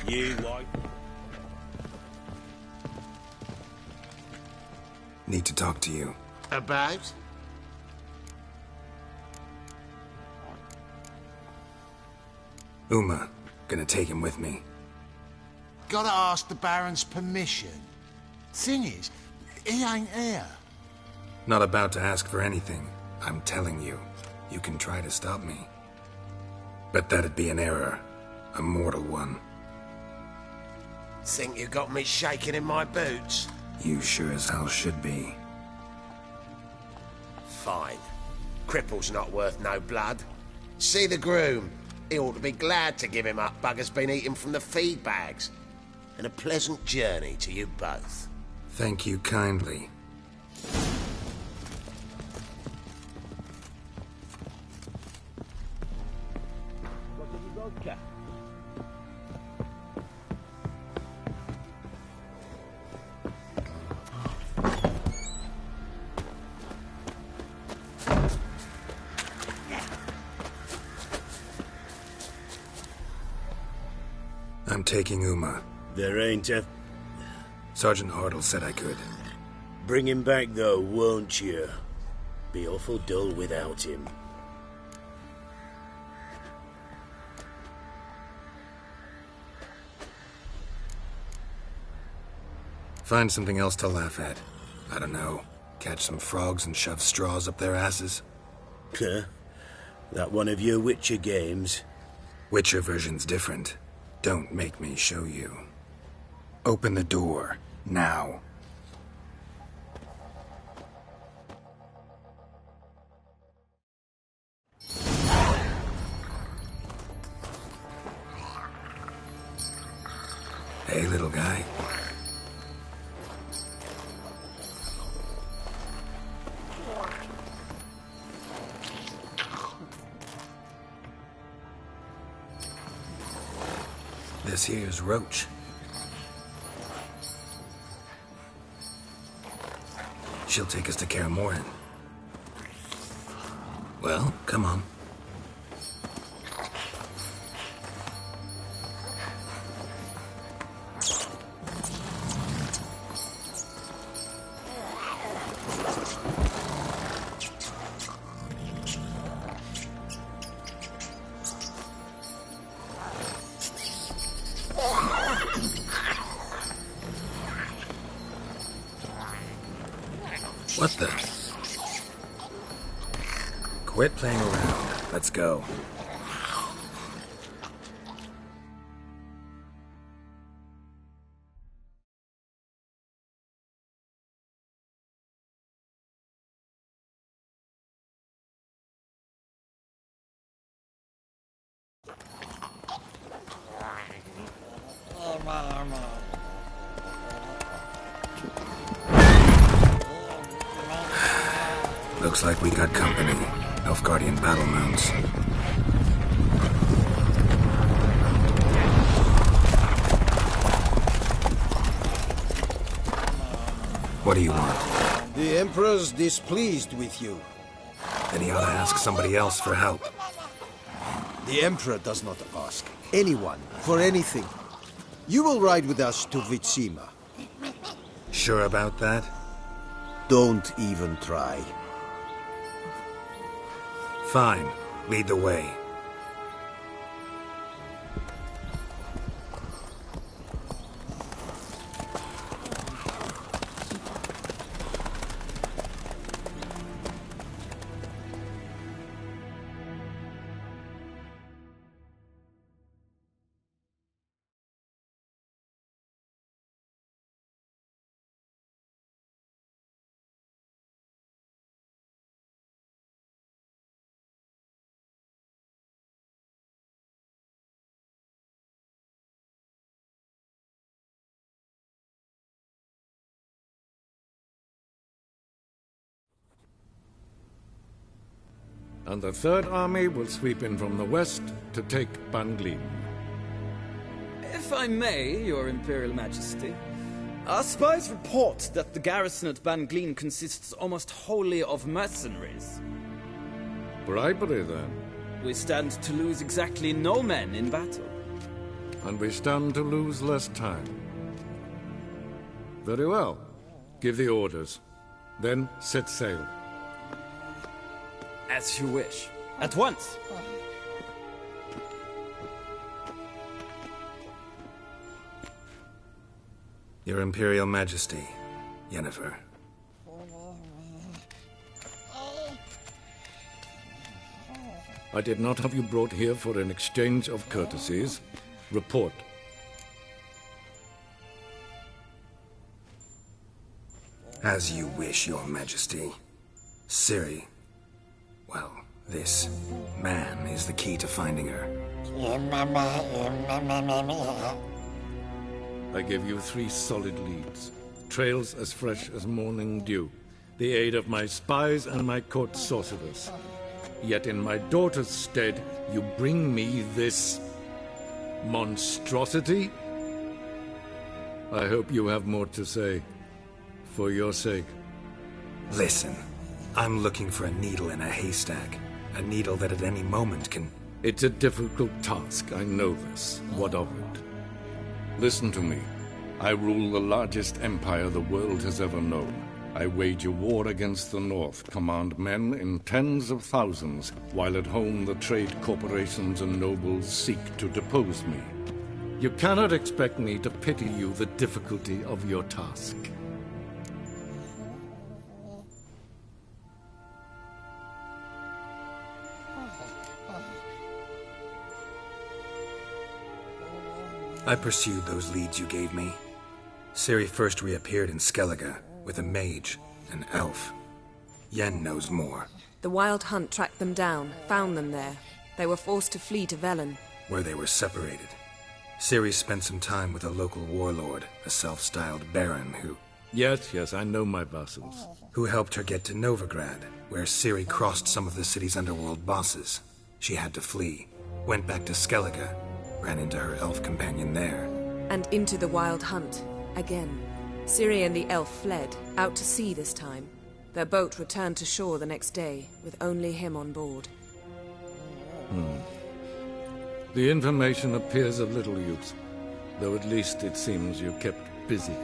You like... Need to talk to you. About? Uma. Gonna take him with me. Gotta ask the Baron's permission. Thing is, he ain't here. Not about to ask for anything. I'm telling you. You can try to stop me. But that'd be an error. A mortal one. Think you got me shaking in my boots? You sure as hell should be. Fine. Cripple's not worth no blood. See the groom. He ought to be glad to give him up. Bugger's been eating from the feed bags. And a pleasant journey to you both. Thank you kindly. I'm taking Uma. There ain't a... Sergeant Hartle said I could. Bring him back, though, won't you? Be awful dull without him. Find something else to laugh at. I don't know. Catch some frogs and shove straws up their asses. Huh? That one of your Witcher games? Witcher version's different. Don't make me show you. Open the door. Now. Hey, little guy. This here's Roach. She'll take us to Kaer Morhen. Well, come on. What the? Quit playing around. Let's go. Looks like we got company. Nilfgaardian battle mounts. What do you want? The Emperor's displeased with you. Then he ought to ask somebody else for help. The Emperor does not ask anyone for anything. You will ride with us to Vitsima. Sure about that? Don't even try. Fine. Lead the way. And the Third Army will sweep in from the west to take Banglin. If I may, Your Imperial Majesty, our spies report that the garrison at Banglin consists almost wholly of mercenaries. Bribery, then? We stand to lose exactly no men in battle. and we stand to lose less time. Very well. Give the orders. Then set sail. As you wish. At once! Your Imperial Majesty, Yennefer. I did not have you brought here for an exchange of courtesies. Report. As you wish, Your Majesty. Ciri. Well, this man is the key to finding her. I give you 3 solid leads. Trails as fresh as morning dew. The aid of my spies and my court sorcerers. Yet in my daughter's stead, you bring me this monstrosity? I hope you have more to say. For your sake. Listen, I'm looking for a needle in a haystack. A needle that at any moment can... It's a difficult task, I know this. What of it? Listen to me. I rule the largest empire the world has ever known. I wage a war against the North, command men in tens of thousands, while at home the trade corporations and nobles seek to depose me. You cannot expect me to pity you the difficulty of your task. I pursued those leads you gave me. Ciri first reappeared in Skellige, with a mage, an elf. Yen knows more. The Wild Hunt tracked them down, found them there. They were forced to flee to Velen. Where they were separated. Ciri spent some time with a local warlord, a self-styled baron who... Yes, I know my vassals. Who helped her get to Novigrad, where Ciri crossed some of the city's underworld bosses. She had to flee, went back to Skellige, ran into her elf companion there. And into the Wild Hunt, again. Ciri and the elf fled, out to sea this time. Their boat returned to shore the next day, with only him on board. The information appears of little use, though at least it seems you kept busy.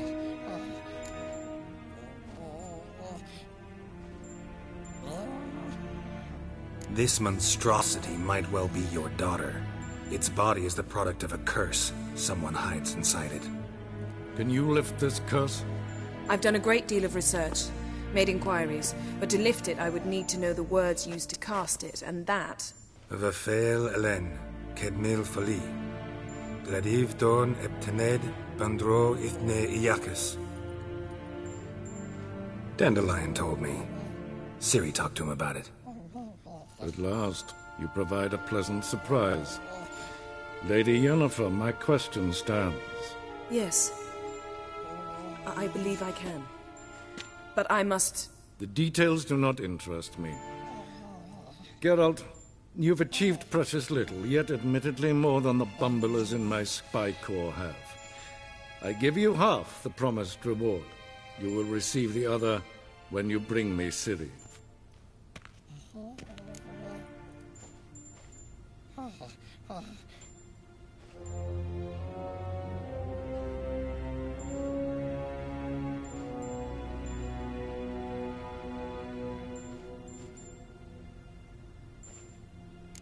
This monstrosity might well be your daughter. Its body is the product of a curse someone hides inside it. Can you lift this curse? I've done a great deal of research, made inquiries, but to lift it I would need to know the words used to cast it, and that... Vafeil Elen, Kedmil Fali, Gladiv Dorn Eptened Bandro Ithne Iacus. Dandelion told me. Ciri talked to him about it. At last, you provide a pleasant surprise. Lady Yennefer, my question stands. Yes. I believe I can. But I must... The details do not interest me. Geralt, you've achieved precious little, yet admittedly more than the bumblers in my spy corps have. I give you half the promised reward. You will receive the other when you bring me Ciri.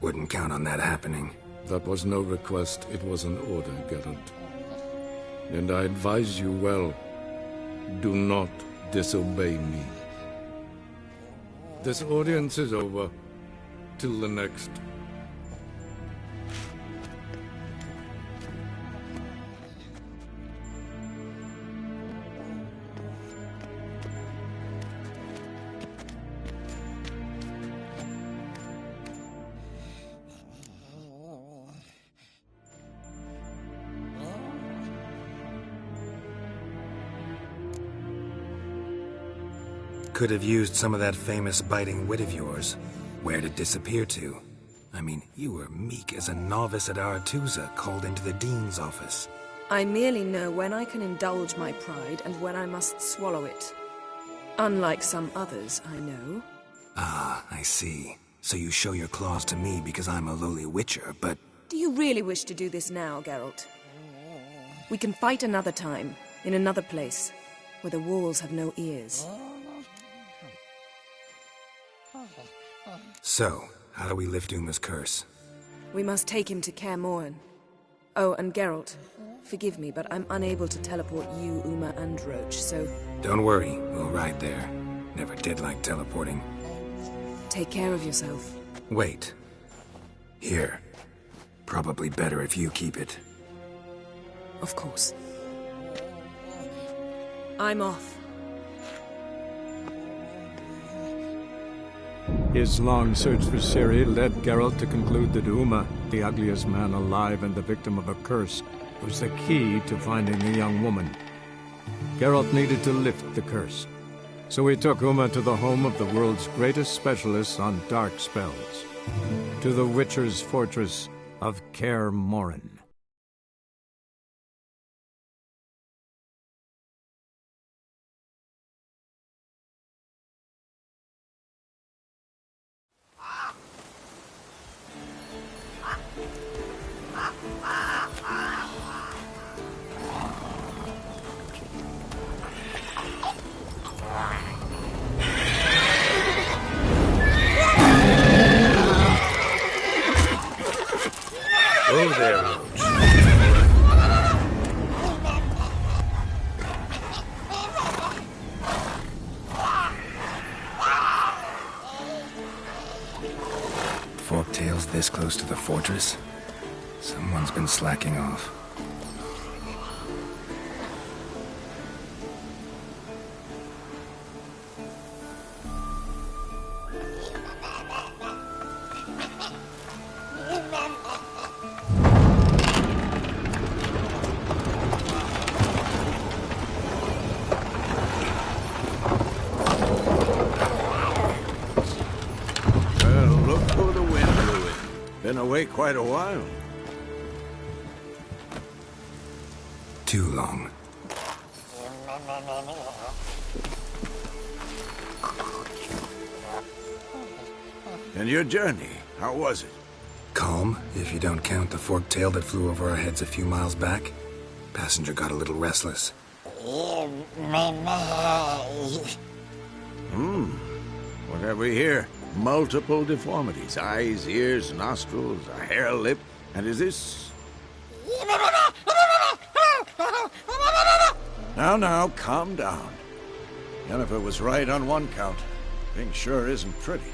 Wouldn't count on that happening. That was no request, it was an order, Geralt. And I advise you well, do not disobey me. This audience is over. Till the next. Could have used some of that famous biting wit of yours. Where'd it disappear to? I mean, you were meek as a novice at Aretuza called into the Dean's office. I merely know when I can indulge my pride and when I must swallow it. Unlike some others, I know. Ah, I see. So you show your claws to me because I'm a lowly witcher, but... Do you really wish to do this now, Geralt? We can fight another time, in another place, where the walls have no ears. So, how do we lift Uma's curse? We must take him to Kaer Morhen. Oh, and Geralt, forgive me, but I'm unable to teleport you, Uma, and Roach, so... Don't worry, we'll ride there. Never did like teleporting. Take care of yourself. Wait. Here. Probably better if you keep it. Of course. I'm off. His long search for Ciri led Geralt to conclude that Uma, the ugliest man alive and the victim of a curse, was the key to finding the young woman. Geralt needed to lift the curse, so he took Uma to the home of the world's greatest specialist on dark spells, to the Witcher's fortress of Kaer Morhen. Oh there, Roach. Forktail's this close to the fortress? Someone's been slacking off. Been away quite a while. Too long. And your journey, how was it? Calm, if you don't count the forktail that flew over our heads a few miles back. Passenger got a little restless. What have we here? Multiple deformities. Eyes, ears, nostrils, a hair lip. And is this... Now, calm down. Yennefer was right on one count. Thing sure isn't pretty.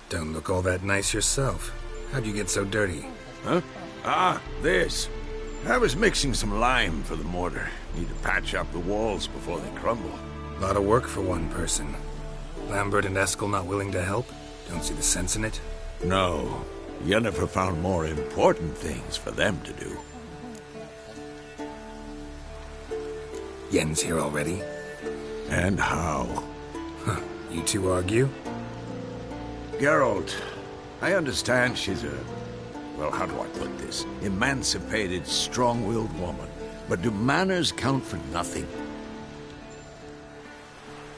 Don't look all that nice yourself. How'd you get so dirty? Huh? Ah, this. I was mixing some lime for the mortar. Need to patch up the walls before they crumble. A lot of work for one person. Lambert and Eskel not willing to help? Don't see the sense in it? No. Yennefer found more important things for them to do. Yen's here already? And how? Huh. You two argue? Geralt, I understand she's a... well, how do I put this? Emancipated, strong-willed woman. But do manners count for nothing?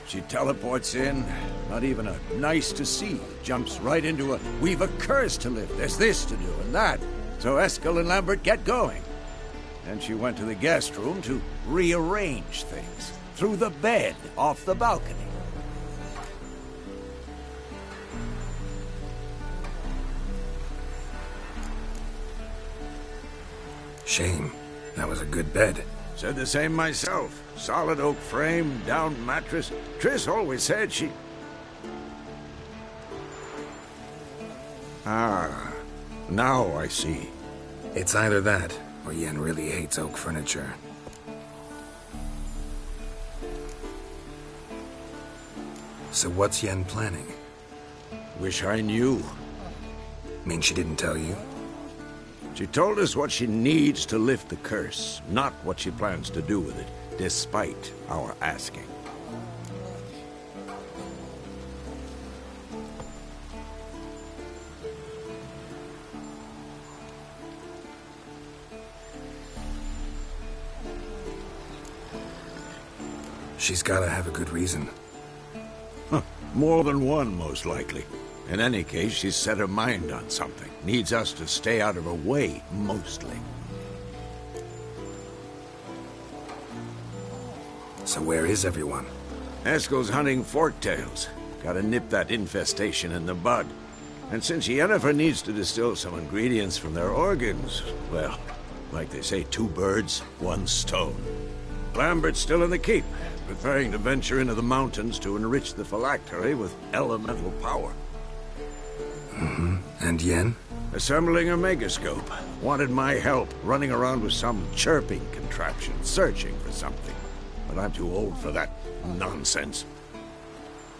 She teleports in, not even a nice to see. Jumps right into a, we've a curse to lift, there's this to do and that. So Eskel and Lambert get going. Then she went to the guest room to rearrange things. Through the bed, off the balcony. Shame. That was a good bed. Said the same myself. Solid oak frame, down mattress. Triss always said she... Ah, now I see. It's either that, or Yen really hates oak furniture. So what's Yen planning? Wish I knew. Mean she didn't tell you? She told us what she needs to lift the curse, not what she plans to do with it, despite our asking. She's gotta have a good reason. Huh. More than one, most likely. In any case, she's set her mind on something. Needs us to stay out of her way, mostly. So where is everyone? Eskel's hunting forktails. Gotta nip that infestation in the bud. And since Yennefer needs to distill some ingredients from their organs, well, like they say, 2 birds, 1 stone. Lambert's still in the keep, preparing to venture into the mountains to enrich the phylactery with elemental power. Mm-hmm. And Yen? Assembling a megascope. Wanted my help, running around with some chirping contraption, searching for something. But I'm too old for that nonsense.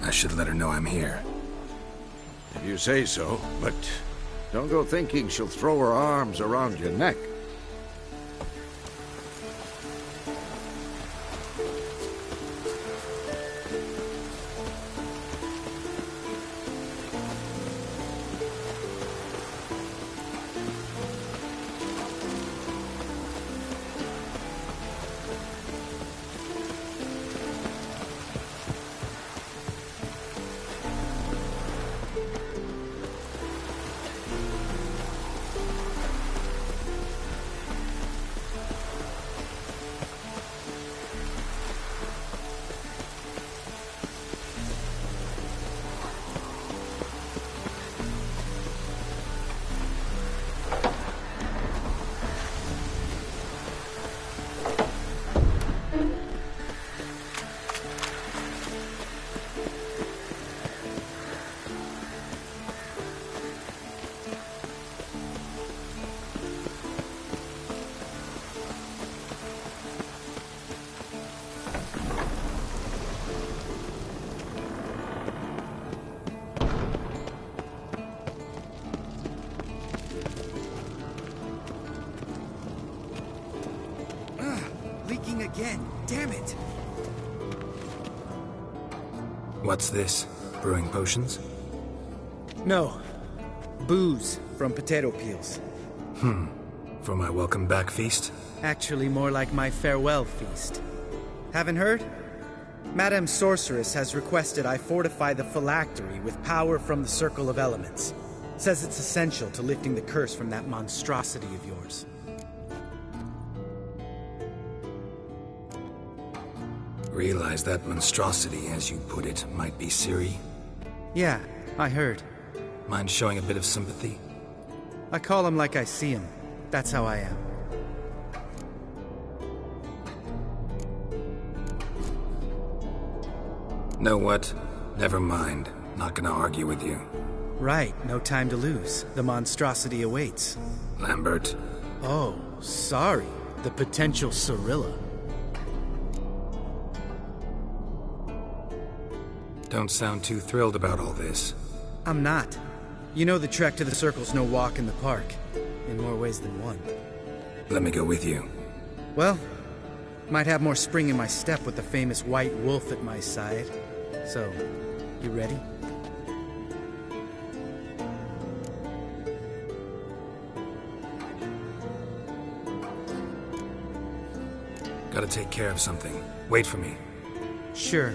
I should let her know I'm here. If you say so, but don't go thinking she'll throw her arms around your neck. Leaking again. Damn it. What's this? Brewing potions? No. Booze from potato peels. For my welcome back feast? Actually, more like my farewell feast. Haven't heard? Madame Sorceress has requested I fortify the phylactery with power from the Circle of Elements. Says it's essential to lifting the curse from that monstrosity of yours. Realize that monstrosity, as you put it, might be Ciri? Yeah, I heard. Mind showing a bit of sympathy? I call him like I see him. That's how I am. Know what? Never mind. Not gonna argue with you. Right, no time to lose. The monstrosity awaits. Lambert. Oh, sorry. The potential Cirilla. Don't sound too thrilled about all this. I'm not. You know the trek to the Circle's no walk in the park. In more ways than one. Let me go with you. Well, might have more spring in my step with the famous white wolf at my side. So, you ready? Gotta take care of something. Wait for me. Sure.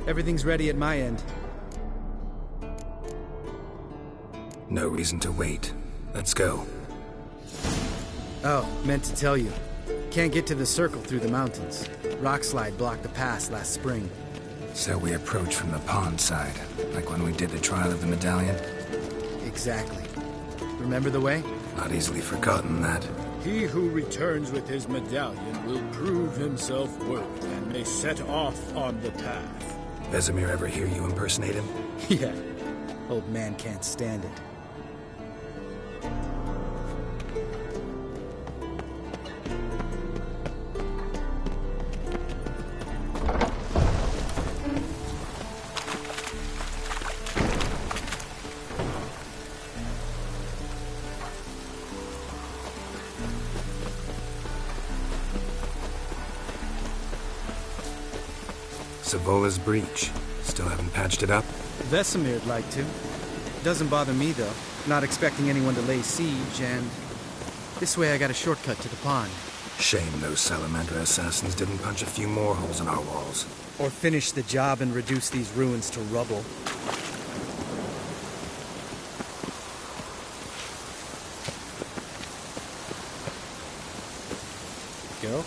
Everything's ready at my end. No reason to wait. Let's go. Oh, meant to tell you. Can't get to the circle through the mountains. Rockslide blocked the pass last spring. So we approach from the pond side, like when we did the trial of the medallion? Exactly. Remember the way? Not easily forgotten, that. He who returns with his medallion will prove himself worthy and may set off on the path. Vesemir ever hear you impersonate him? Yeah. Old man can't stand it. Savola's breach. Still haven't patched it up? Vesemir'd like to. Doesn't bother me, though. Not expecting anyone to lay siege, and... this way I got a shortcut to the pond. Shame those Salamander assassins didn't punch a few more holes in our walls. Or finish the job and reduce these ruins to rubble. Go?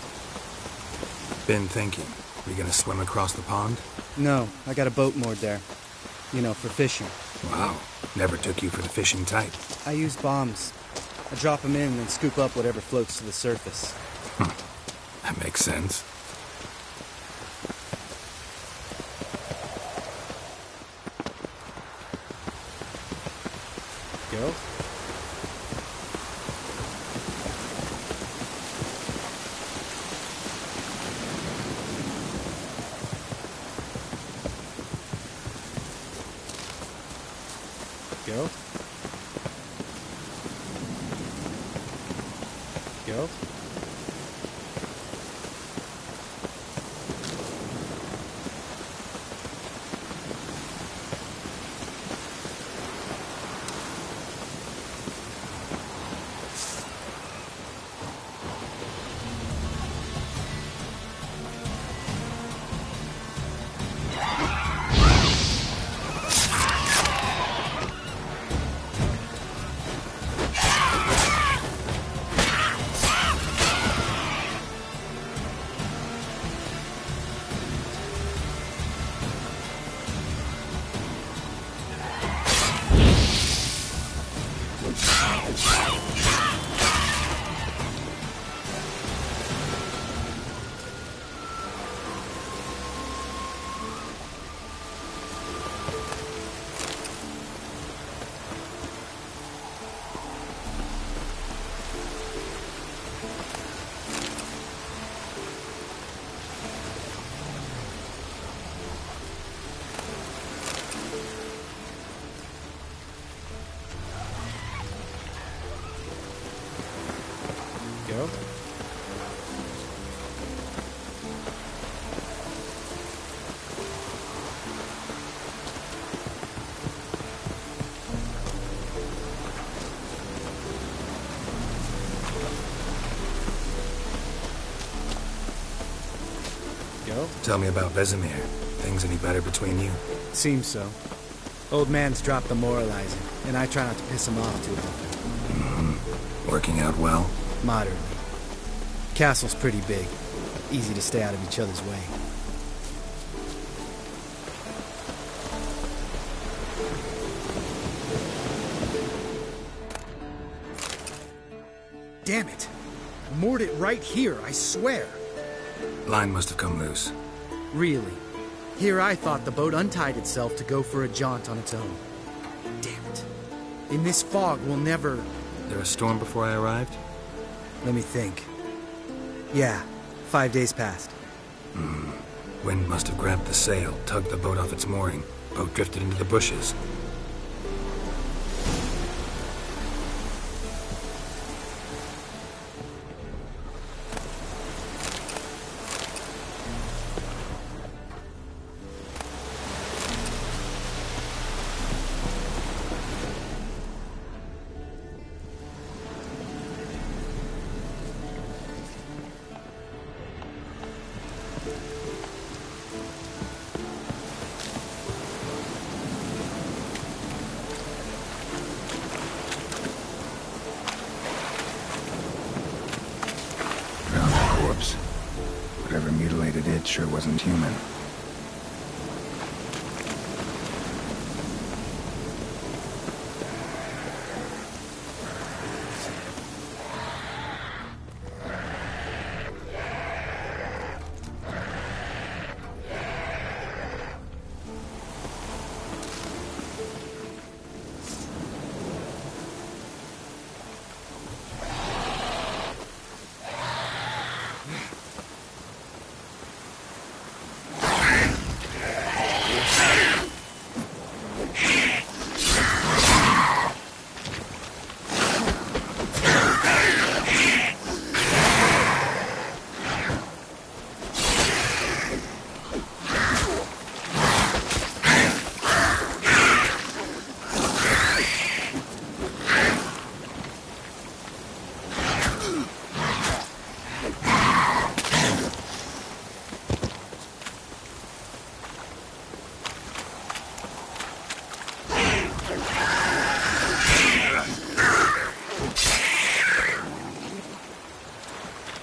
Been thinking. We gonna swim across the pond? No, I got a boat moored there. You know, for fishing. Wow. Never took you for the fishing type. I use bombs. I drop them in and scoop up whatever floats to the surface. That makes sense. Go? Go? Go? Go? Go? Tell me about Vesemir. Things any better between you? Seems so. Old man's dropped the moralizing, and I try not to piss him off too often. Working out well? Moderately. Castle's pretty big. Easy to stay out of each other's way. Damn it! Moored it right here, I swear! Line must have come loose. Really? Here I thought the boat untied itself to go for a jaunt on its own. Damn it. In this fog, we'll never... There a storm before I arrived? Let me think. Yeah, 5 days passed. Wind must have grabbed the sail, tugged the boat off its mooring. Boat drifted into the bushes. corpse. Whatever mutilated it sure wasn't human.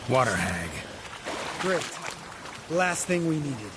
Water hag. Great. Last thing we needed.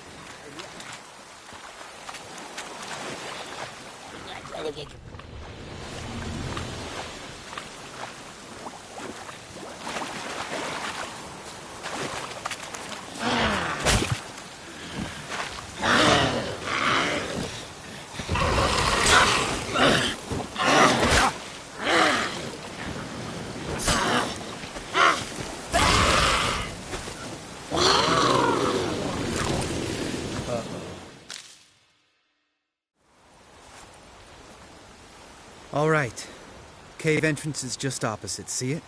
All right. Cave entrance is just opposite, see it?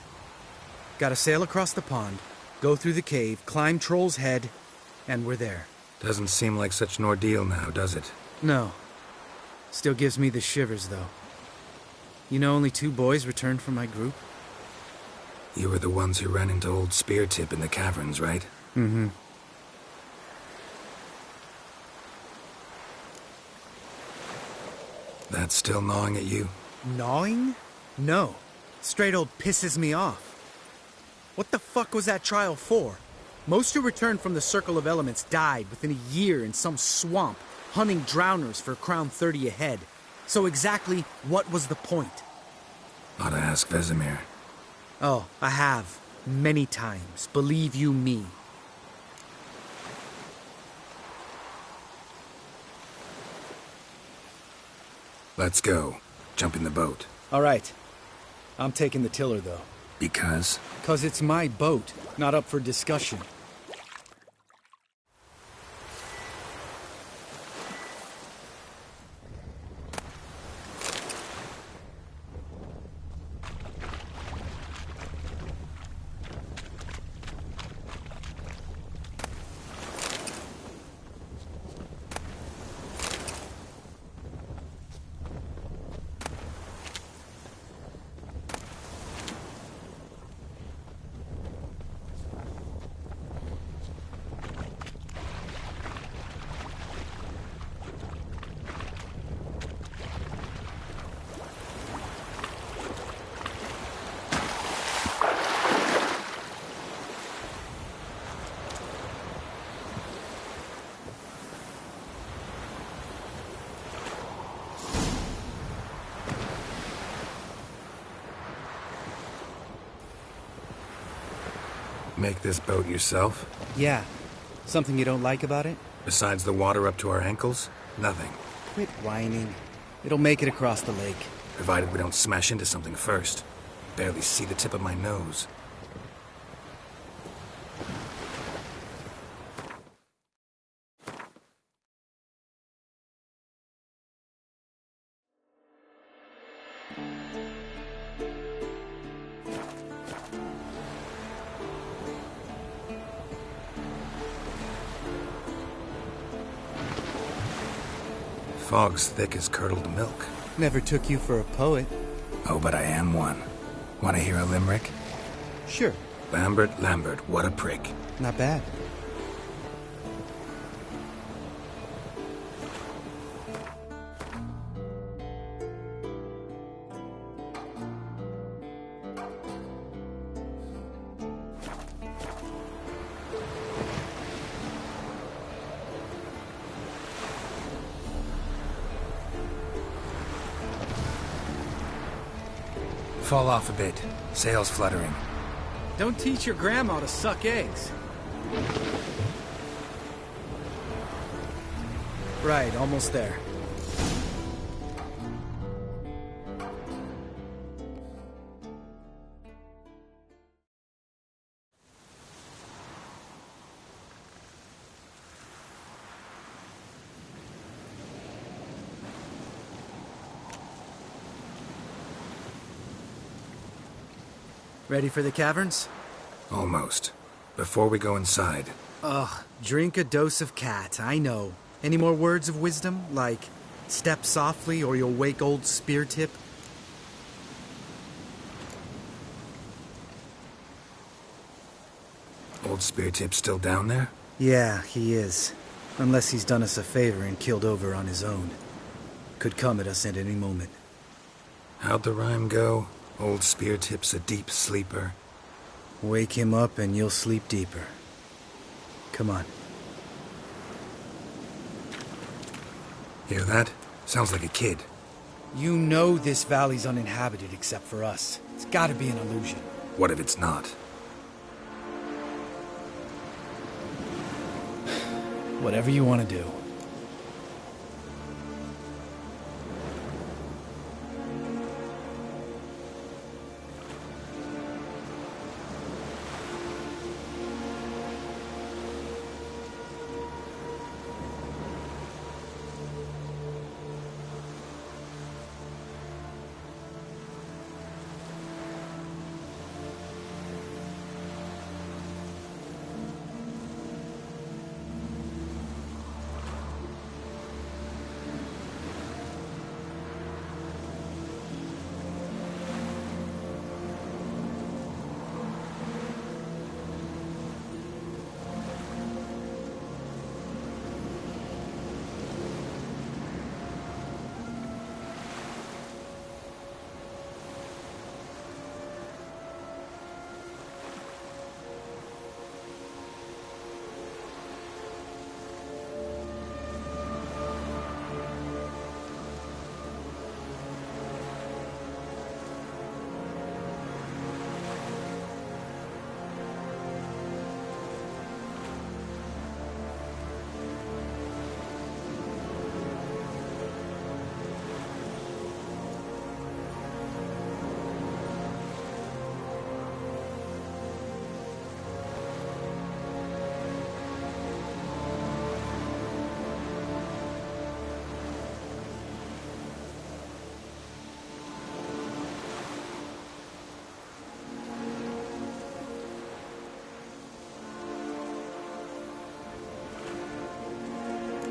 Gotta sail across the pond, go through the cave, climb Troll's Head, and we're there. Doesn't seem like such an ordeal now, does it? No. Still gives me the shivers, though. You know only 2 boys returned from my group? You were the ones who ran into old Speartip in the caverns, right? Mm-hmm. That's still gnawing at you? Gnawing? No. Straight old pisses me off. What the fuck was that trial for? Most who returned from the Circle of Elements died within a year in some swamp, hunting drowners for Crown 30 a head. So exactly what was the point? Ought to ask Vesemir. Oh, I have. Many times. Believe you me. Let's go. Jump in the boat. All right. I'm taking the tiller, though. Because? 'Cause it's my boat, not up for discussion. Make this boat yourself? Yeah. Something you don't like about it? Besides the water up to our ankles? Nothing. Quit whining. It'll make it across the lake. Provided we don't smash into something first. Barely see the tip of my nose. Fog's thick as curdled milk. Never took you for a poet. Oh, but I am one. Want to hear a limerick? Sure. Lambert, what a prick. Not bad. fall off a bit. Sails fluttering. Don't teach your grandma to suck eggs. Right, almost there. Ready for the caverns? Almost. Before we go inside... Ugh, drink a dose of cat, I know. Any more words of wisdom, like, step softly or you'll wake old Speartip? Old Speartip's still down there? Yeah, he is. Unless he's done us a favor and killed over on his own. Could come at us at any moment. How'd the rhyme go? Old Speartip's a deep sleeper. Wake him up and you'll sleep deeper. Come on. Hear that? Sounds like a kid. You know this valley's uninhabited except for us. It's gotta be an illusion. What if it's not? Whatever you want to do.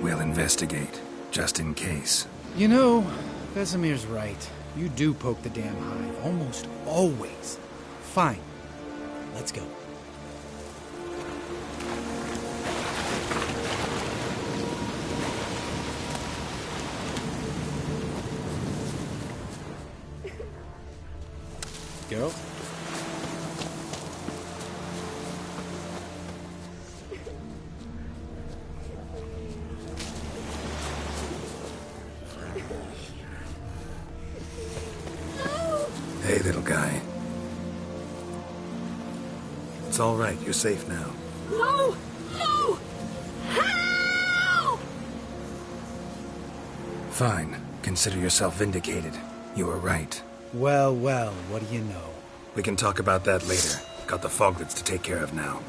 We'll investigate, just in case. You know, Vesemir's right. You do poke the damn hive, almost always. Fine. Let's go. Geralt? Hey, little guy. It's all right. You're safe now. No! No! Help! Fine. Consider yourself vindicated. You were right. Well, well, what do you know? We can talk about that later. Got the foglets to take care of now.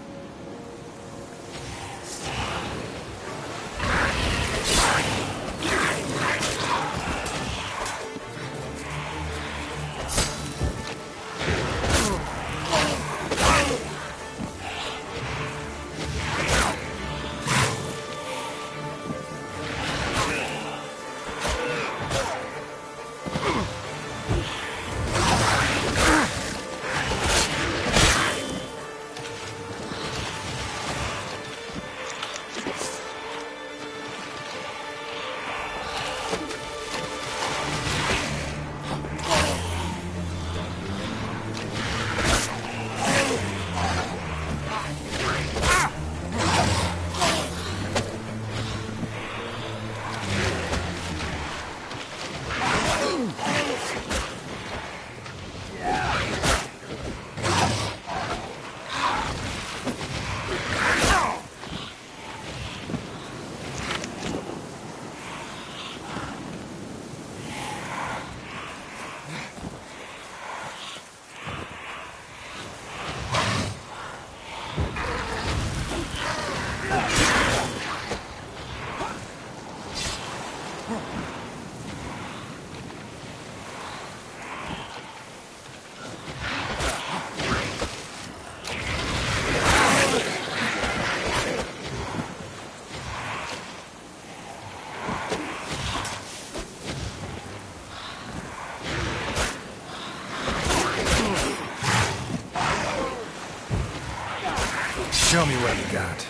Show me what you got.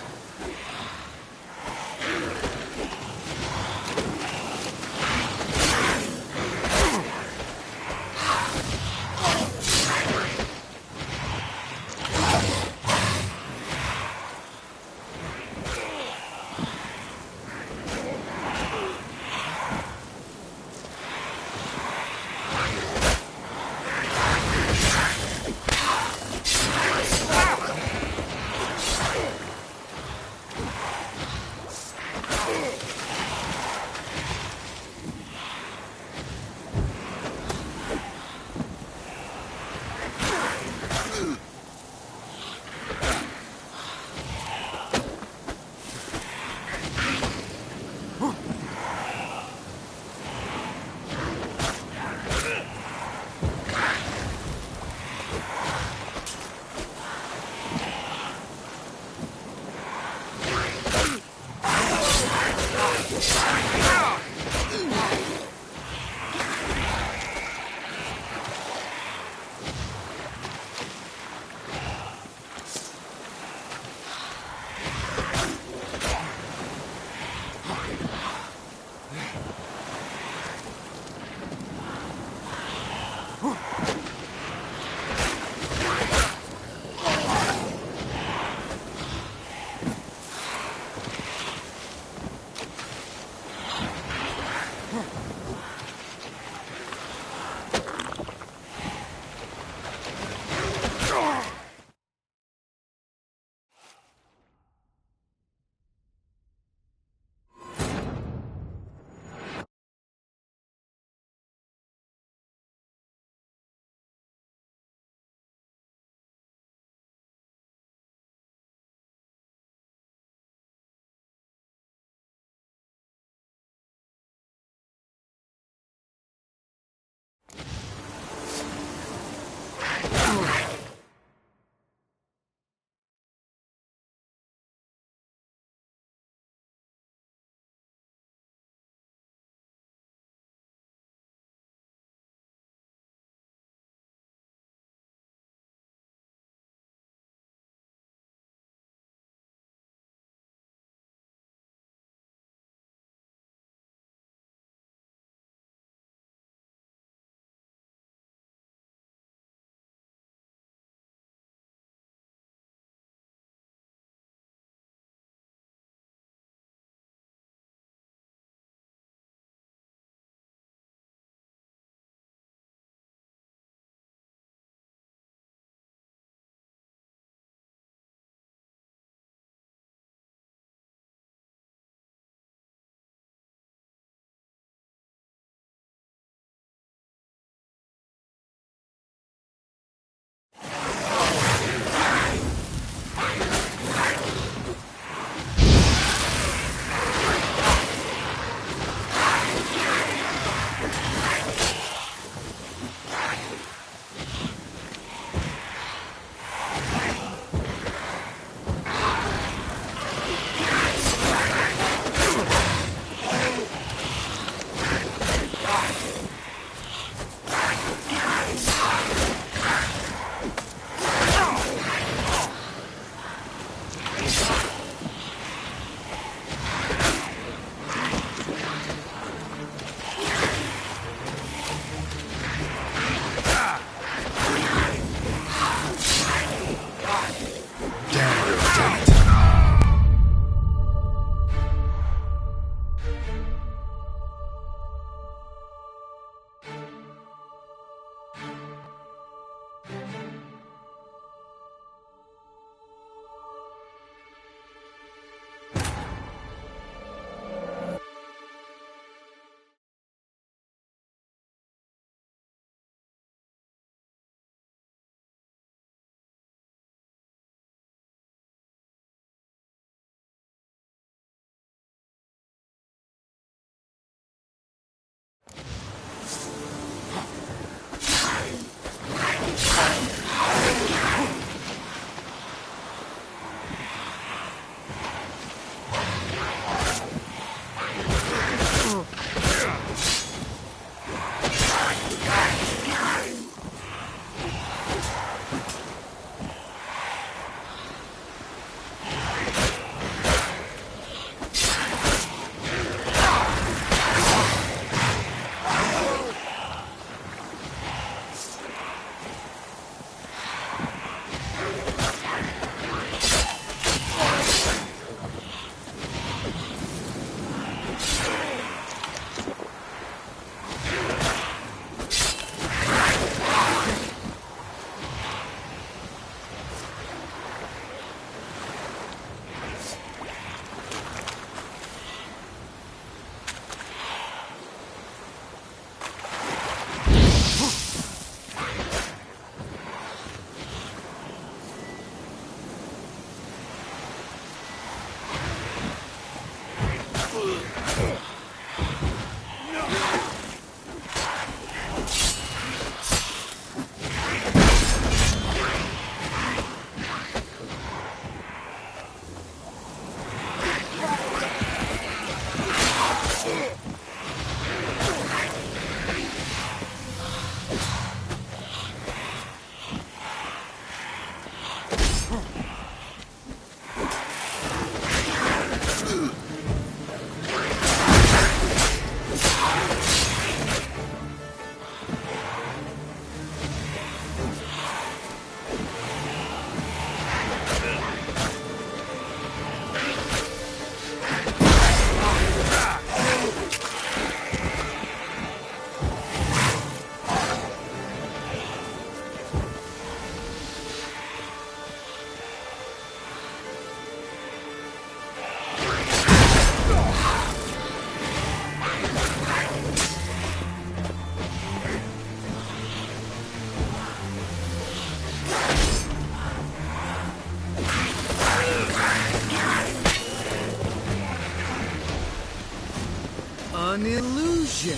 An illusion!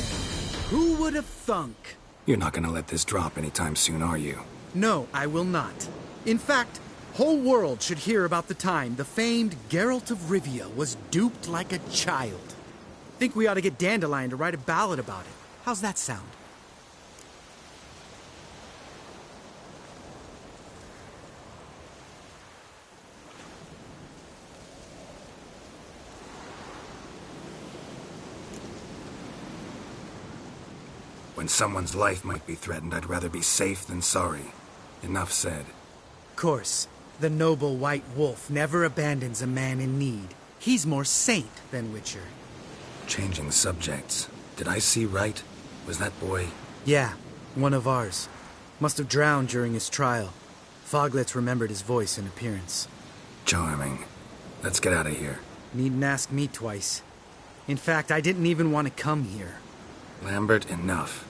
Who would have thunk? You're not gonna let this drop anytime soon, are you? No, I will not. In fact, whole world should hear about the time the famed Geralt of Rivia was duped like a child. Think we ought to get Dandelion to write a ballad about it. How's that sound? When someone's life might be threatened, I'd rather be safe than sorry. Enough said. Course, the noble white wolf never abandons a man in need. He's more saint than Witcher. Changing subjects. Did I see right? Was that boy... Yeah, one of ours. Must have drowned during his trial. Foglets remembered his voice and appearance. Charming. Let's get out of here. Needn't ask me twice. In fact, I didn't even want to come here. Lambert, enough.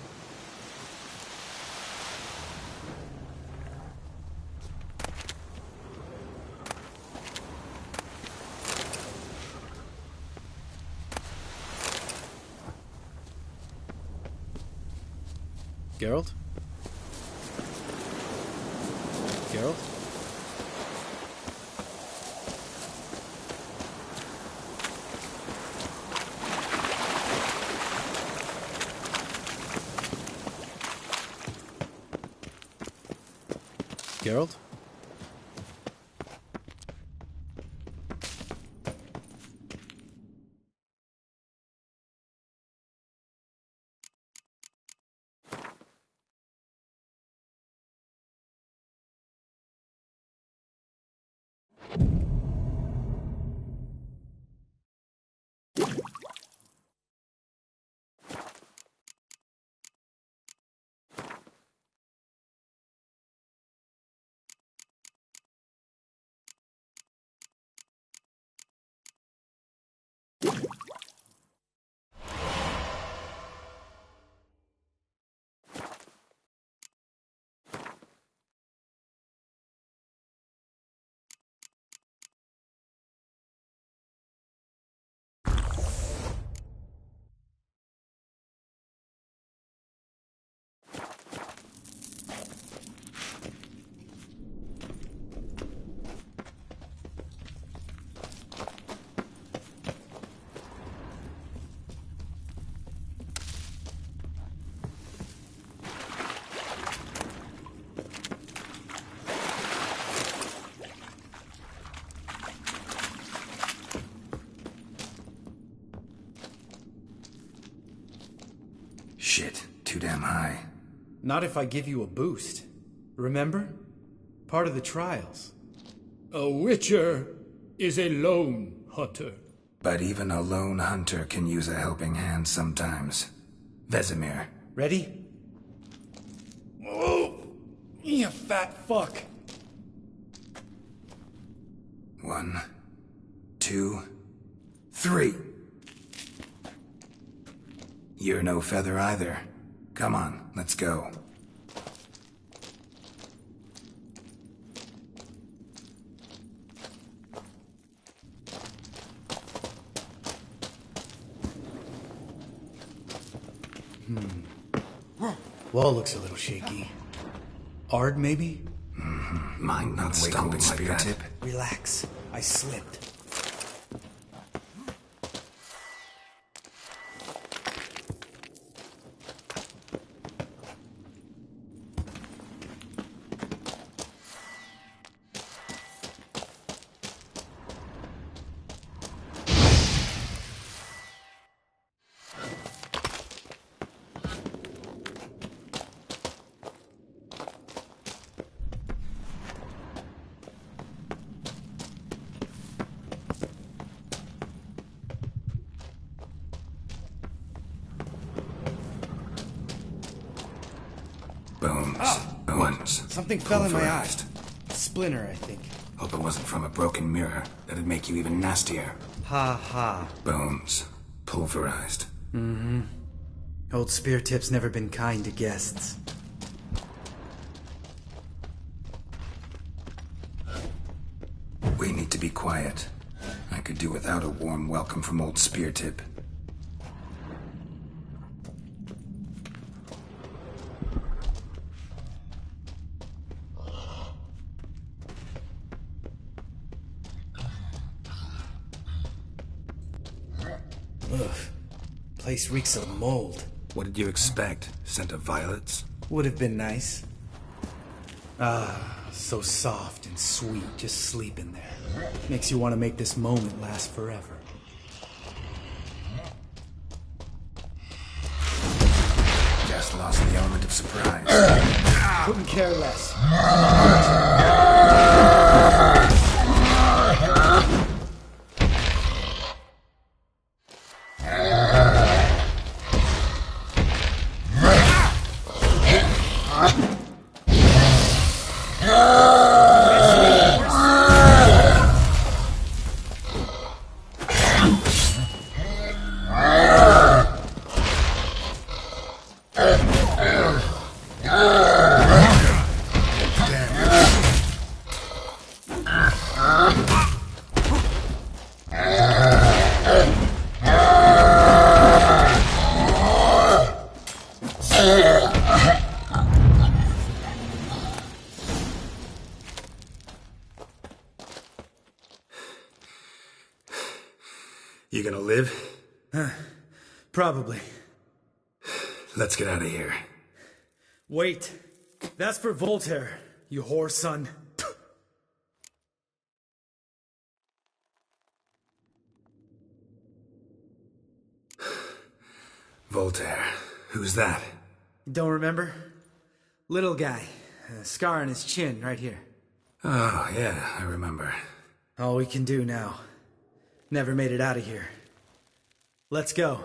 Geralt? Geralt? Geralt? Shit, too damn high. Not if I give you a boost. Remember? Part of the trials. A witcher is a lone hunter. But even a lone hunter can use a helping hand sometimes. Vesemir. Ready? Oh, you fat fuck. 1, 2, 3. You're no feather either. Come on, let's go. Wall looks a little shaky. Ard, maybe? Mind not stomping like that. Relax. I slipped. Bones. Something fell in my eye. Splinter, I think. Hope it wasn't from a broken mirror. That'd make you even nastier. Ha ha. Bones. Pulverized. Old Spear Tip's never been kind to guests. We need to be quiet. I could do without a warm welcome from old Spear Tip. Ugh. Place reeks of mold. What did you expect? Scent of violets? Would have been nice. Ah, so soft and sweet, just sleeping there. Makes you want to make this moment last forever. Just lost the element of surprise. Couldn't care less. You gonna live? Probably. Let's get out of here. Wait. That's for Voltaire, you whore son. Voltaire. Who's that? Don't remember? Little guy. A scar on his chin, right here. Oh, yeah, I remember. All we can do now. Never made it out of here. Let's go.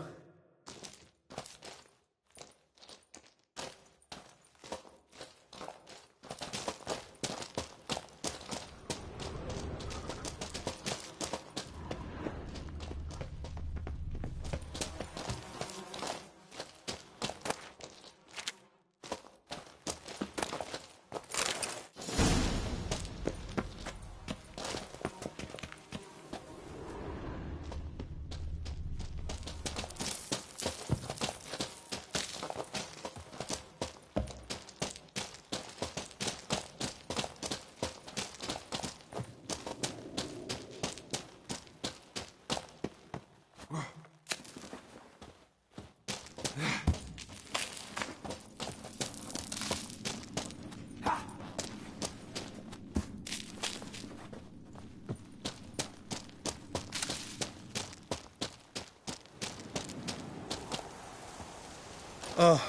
Oh,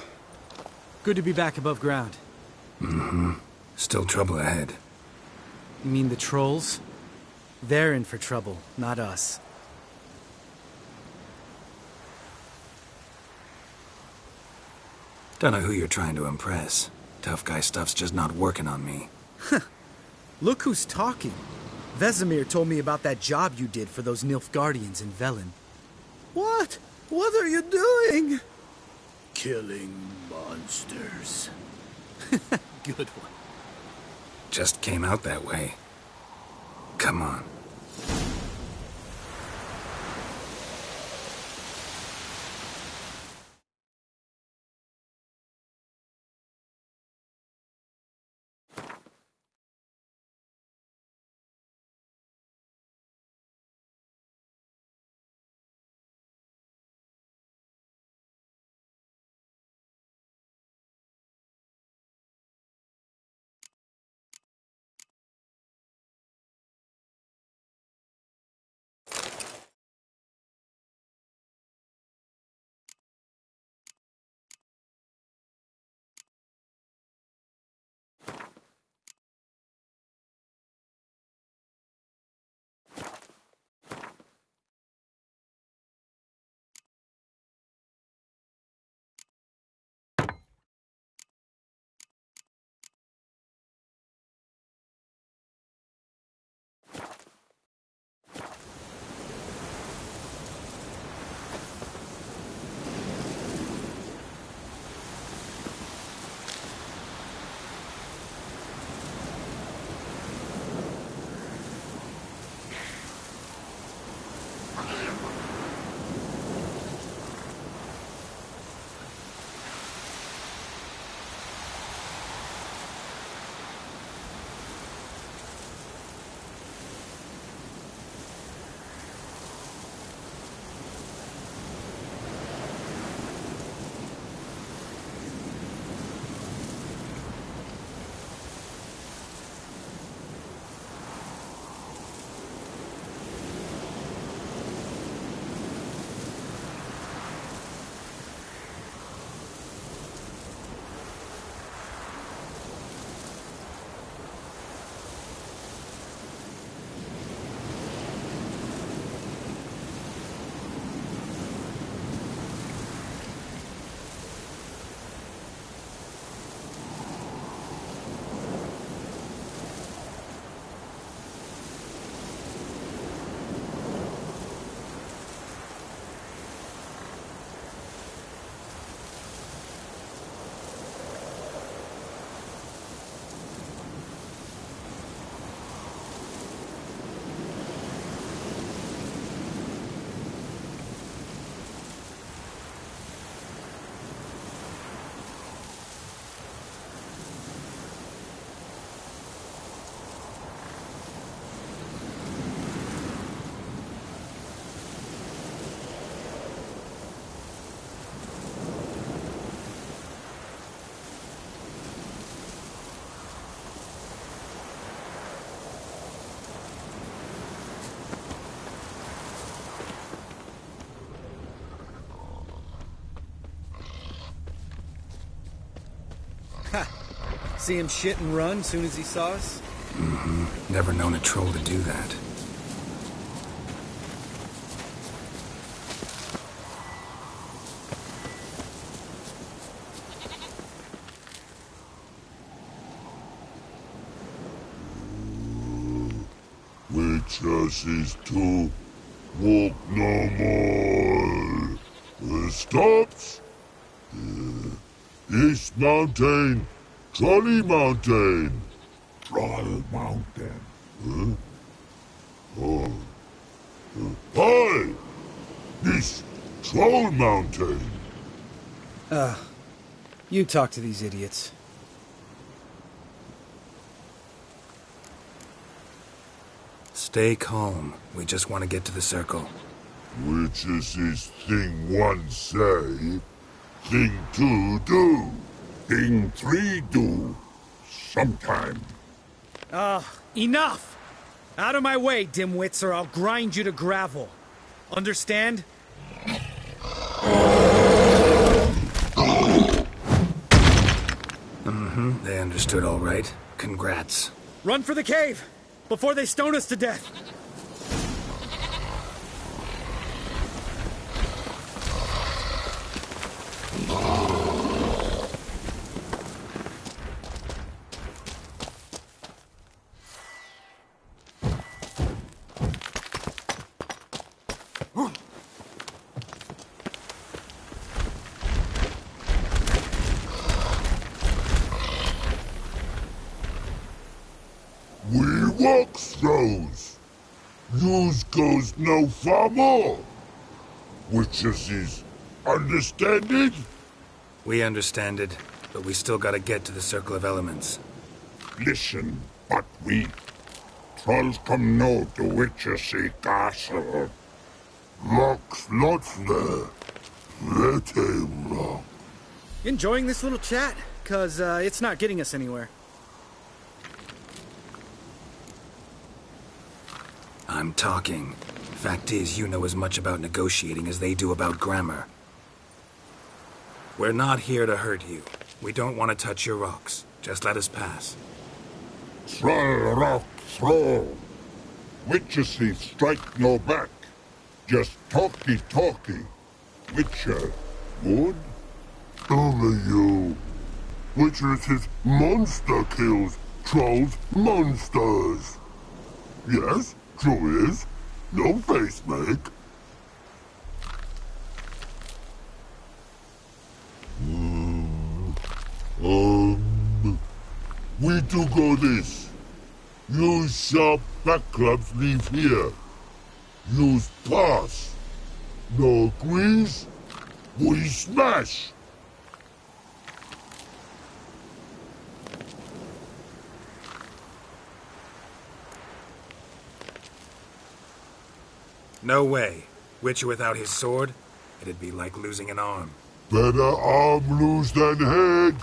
good to be back above ground. Still trouble ahead. You mean the trolls? They're in for trouble, not us. Don't know who you're trying to impress. Tough guy stuff's just not working on me. Look who's talking. Vesemir told me about that job you did for those Nilfgaardians in Velen. What? What are you doing? Killing monsters. Good one. Just came out that way. Come on. see him shit and run soon as he saw us? Mm-hmm. Never known a troll to do that. Witches is to walk no more. Stops. East Mountain, Trolley Mountain. Troll Mountain. Oh. Hi! This Troll Mountain. You talk to these idiots. Stay calm. We just want to get to the circle. Witches is thing one say, thing two do, thing three do, sometime. Enough! Out of my way, dimwits, or I'll grind you to gravel. Understand? Mm-hmm. They understood all right. Congrats. Run for the cave! Before they stone us to death! We walk throws. Yous goes no far more. Witches is understand it? We understand it, but we still gotta get to the Circle of Elements. Listen, but we trolls come no to Witches castle. Locks lots there. Let him rock. Enjoying this little chat? 'Cause it's not getting us anywhere. I'm talking. Fact is, you know as much about negotiating as they do about grammar. We're not here to hurt you. We don't want to touch your rocks. Just let us pass. Troll rock throw. Witches strike no back. Just talky. Witcher, good? Only you. Witches monster kills. Trolls monsters. Yes? True is. No face make. We do go this. Use sharp back clubs leave here. Use pass. No agrees? We smash. No way. Witcher without his sword? It'd be like losing an arm. Better arm lose than head.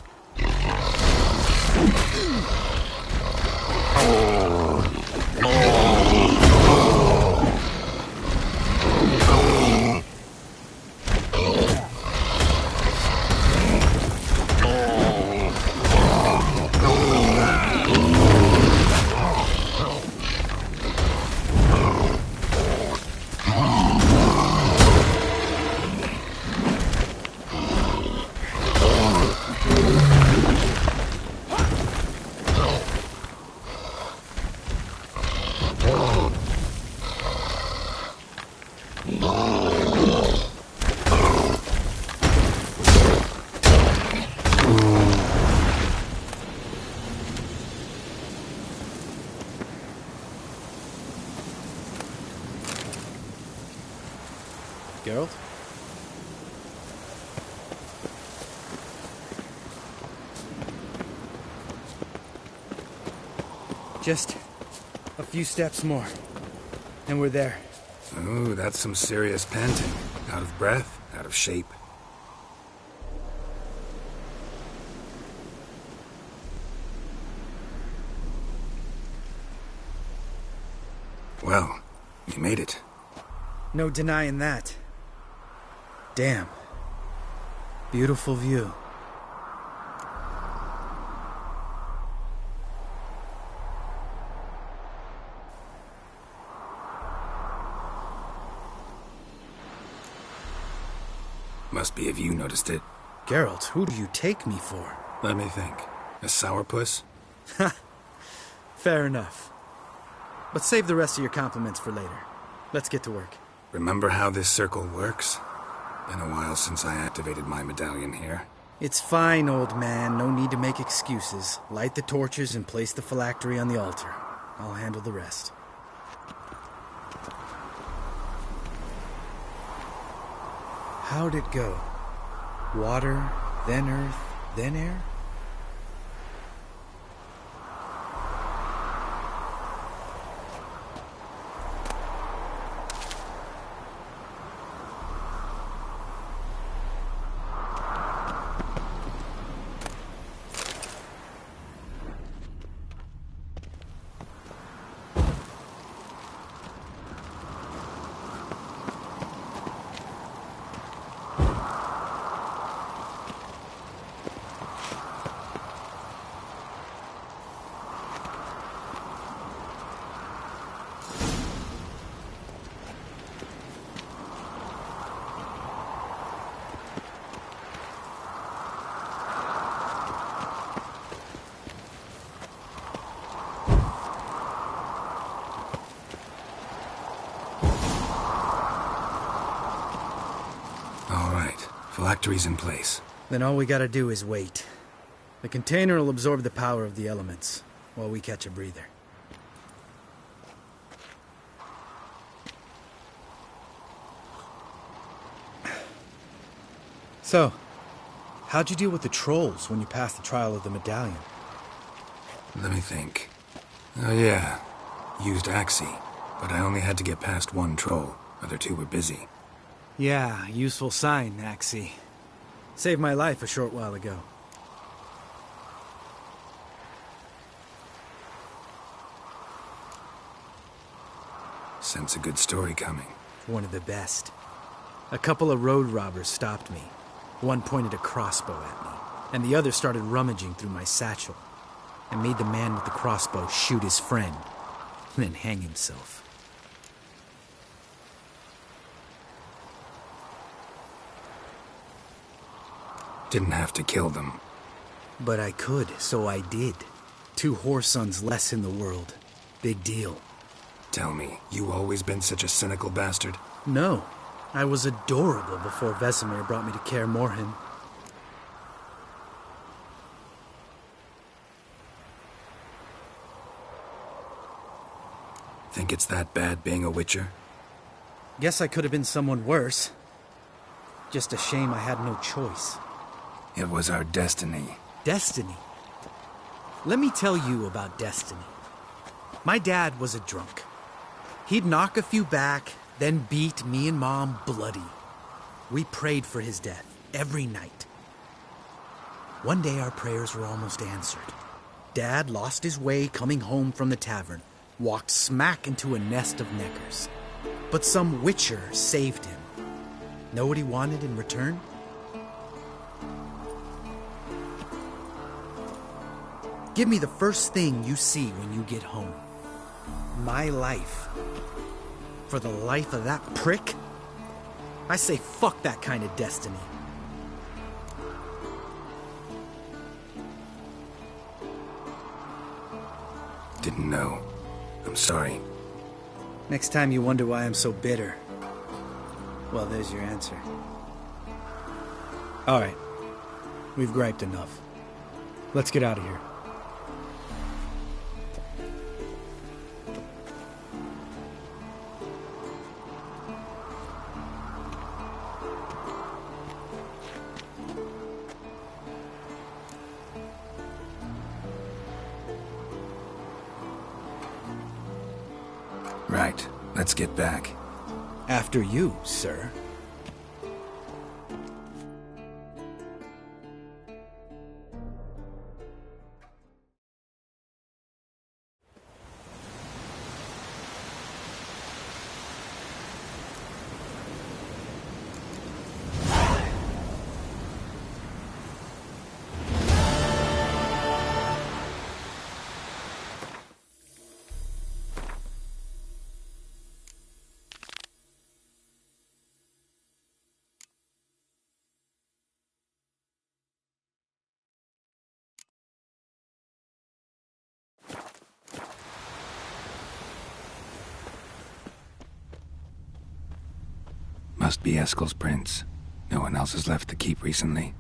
Geralt? Just a few steps more, and we're there. Ooh, that's some serious panting. Out of breath, out of shape. Well, you made it. No denying that. Damn. Beautiful view. Must be if you noticed it. Geralt, who do you take me for? Let me think. A sourpuss? Ha! Fair enough. But save the rest of your compliments for later. Let's get to work. Remember how this circle works? Been a while since I activated my medallion here. It's fine, old man. No need to make excuses. Light the torches and place the phylactery on the altar. I'll handle the rest. How'd it go? Water, then earth, then air? Phylactery's in place. Then all we gotta do is wait. The container will absorb the power of the elements, while we catch a breather. So, how'd you deal with the trolls when you passed the trial of the medallion? Let me think. Oh yeah, used Axii, but I only had to get past one troll. Other two were busy. Yeah, useful sign, Axii. Saved my life a short while ago. Sense a good story coming. One of the best. A couple of road robbers stopped me. One pointed a crossbow at me, and the other started rummaging through my satchel. I made the man with the crossbow shoot his friend, and then hang himself. Didn't have to kill them. But I could, so I did. 2 whoresons less in the world. Big deal. Tell me, you always been such a cynical bastard? No. I was adorable before Vesemir brought me to Kaer Morhen. Think it's that bad being a Witcher? Guess I could have been someone worse. Just a shame I had no choice. It was our destiny. Destiny? Let me tell you about destiny. My dad was a drunk. He'd knock a few back, then beat me and Mom bloody. We prayed for his death every night. One day our prayers were almost answered. Dad lost his way coming home from the tavern, walked smack into a nest of neckers. But some Witcher saved him. Know what he wanted in return? Give me the first thing you see when you get home. My life. For the life of that prick? I say fuck that kind of destiny. Didn't know. I'm sorry. Next time you wonder why I'm so bitter, well, there's your answer. All right. We've griped enough. Let's get out of here. Right. Let's get back. After you, sir. Must be Eskel's prints. No one else has left the keep recently.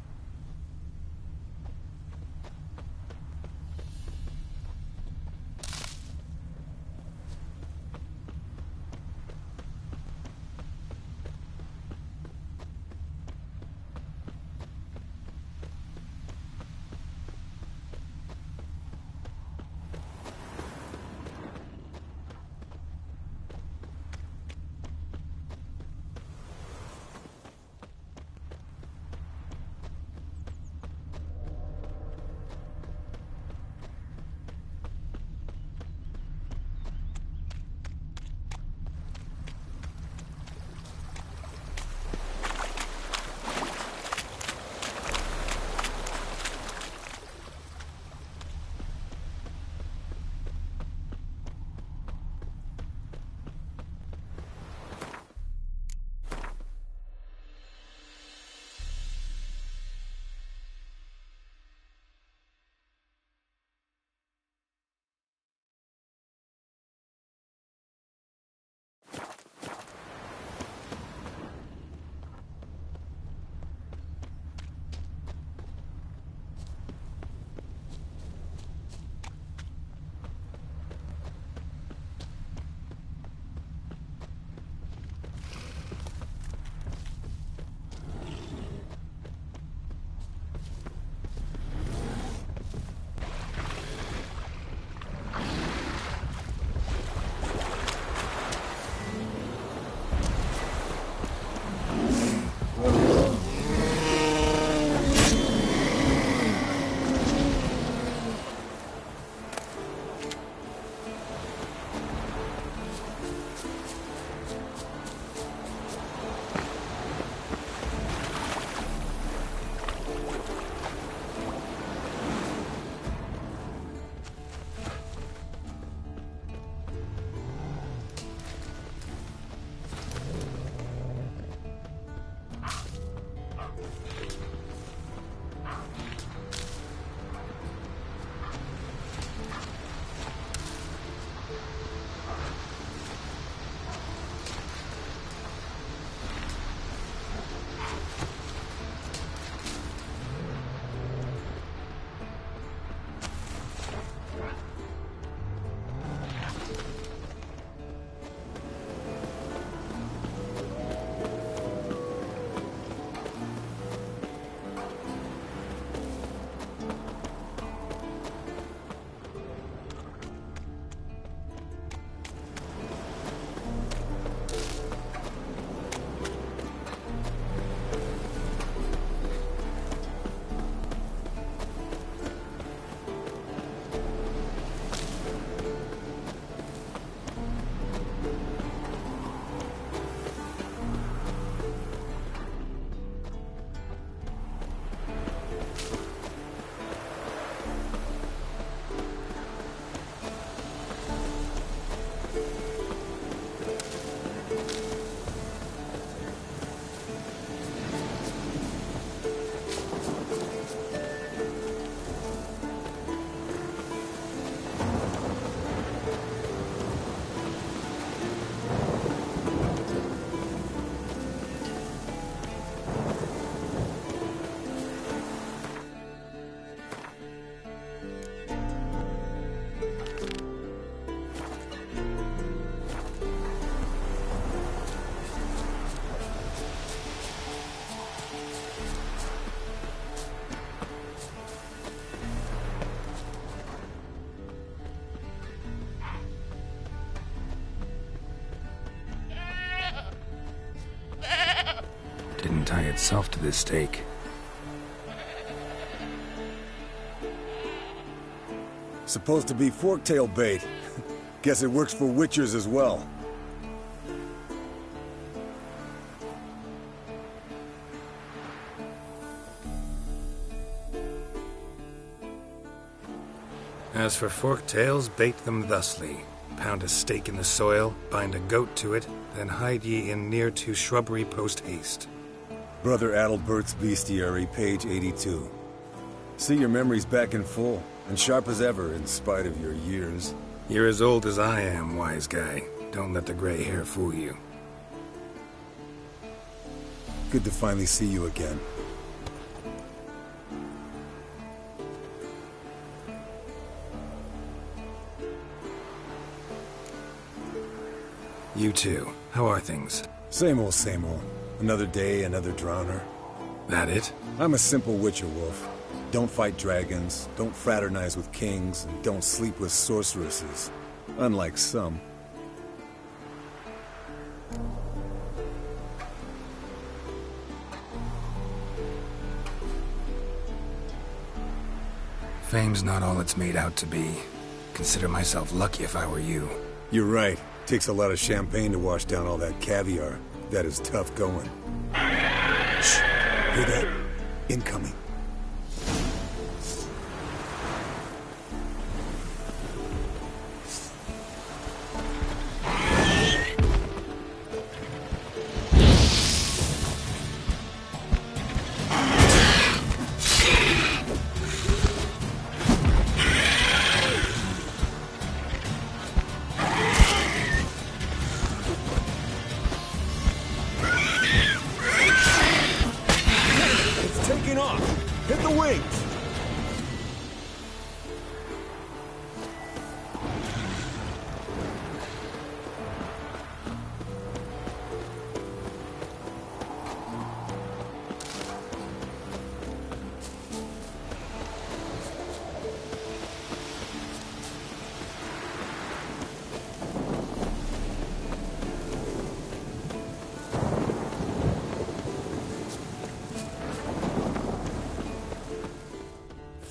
Didn't tie itself to this stake. Supposed to be forktail bait. Guess it works for witchers as well. As for forktails, bait them thusly. Pound a stake in the soil, bind a goat to it, then hide ye in near to shrubbery post haste. Brother Adalbert's Bestiary, page 82. See your memories back in full, and sharp as ever in spite of your years. You're as old as I am, wise guy. Don't let the gray hair fool you. Good to finally see you again. You too. How are things? Same old, same old. Another day, another drowner. That it? I'm a simple witcher wolf. Don't fight dragons, don't fraternize with kings, and don't sleep with sorceresses. Unlike some. Fame's not all it's made out to be. Consider myself lucky if I were you. You're right. Takes a lot of champagne to wash down all that caviar. That is tough going. Shh! Hear that? Incoming.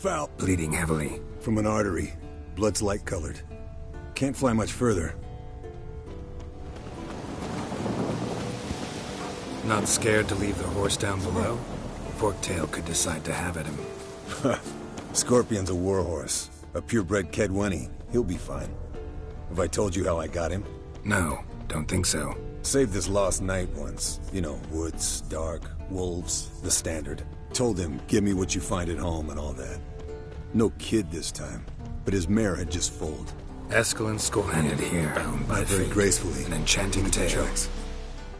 Foul. Bleeding heavily. From an artery. Blood's light-colored. Can't fly much further. Not scared to leave the horse down below? Forktail could decide to have at him. Scorpion's a warhorse. A purebred Kedwenny. He'll be fine. Have I told you how I got him? No, don't think so. Saved this lost knight once. You know, woods, dark, wolves, the standard. Told him, give me what you find at home and all that. No kid this time, but his mare had just foaled. Eskel skull-handed here, bound by very fate. gracefully. An enchanting tale.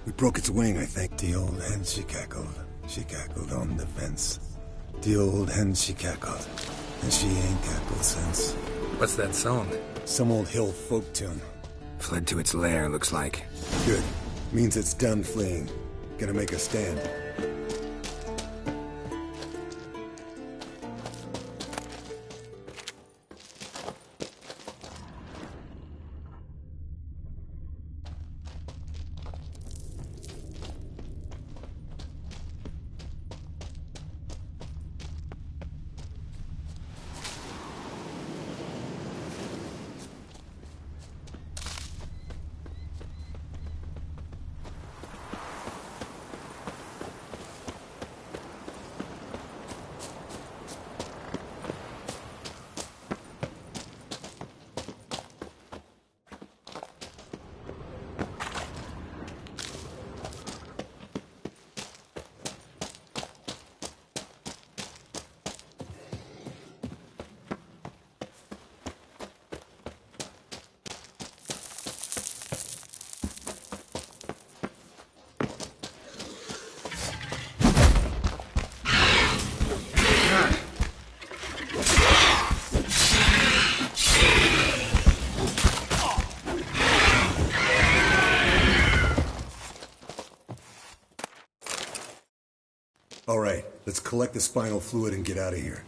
We broke its wing, I think. The old hen, she cackled. She cackled on the fence. The old hen, she cackled. And she ain't cackled since. What's that song? Some old hill folk tune. Fled to its lair, looks like. Good. Means it's done fleeing. Gonna make a stand. All right, let's collect the spinal fluid and get out of here.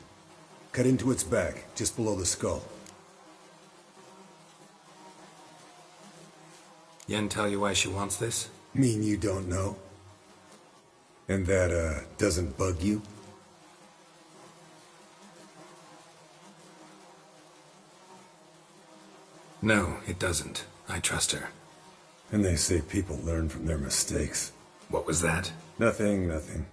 Cut into its back, just below the skull. Yen tell you why she wants this? Mean you don't know? And that, doesn't bug you? No, it doesn't. I trust her. And they say people learn from their mistakes. What was that? Nothing, nothing.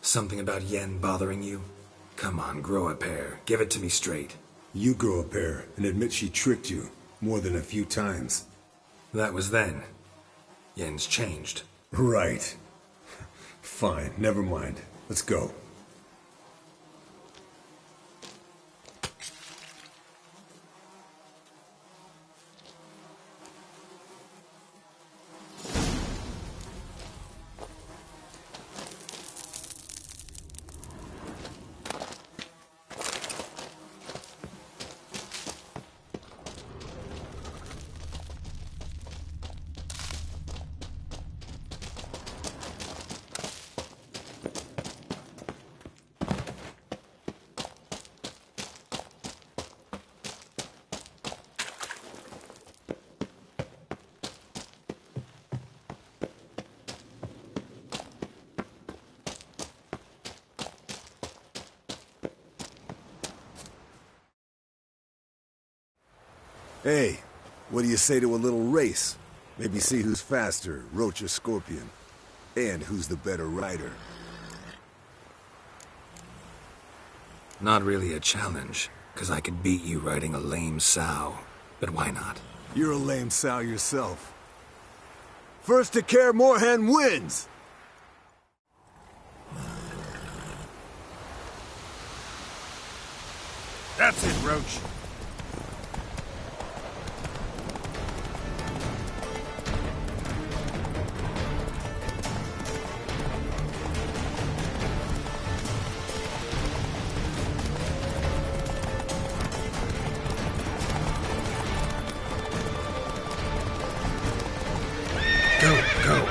Something about Yen bothering you? Come on, grow a pair. Give it to me straight. You grow a pair and admit she tricked you more than a few times. That was then. Yen's changed. Right. Fine, never mind. Let's go. Hey, what do you say to a little race? Maybe see who's faster, Roach or Scorpion. And who's the better rider. Not really a challenge, because I could beat you riding a lame sow. But why not? You're a lame sow yourself. First to Kaer Morhen wins! That's it, Roach. Go.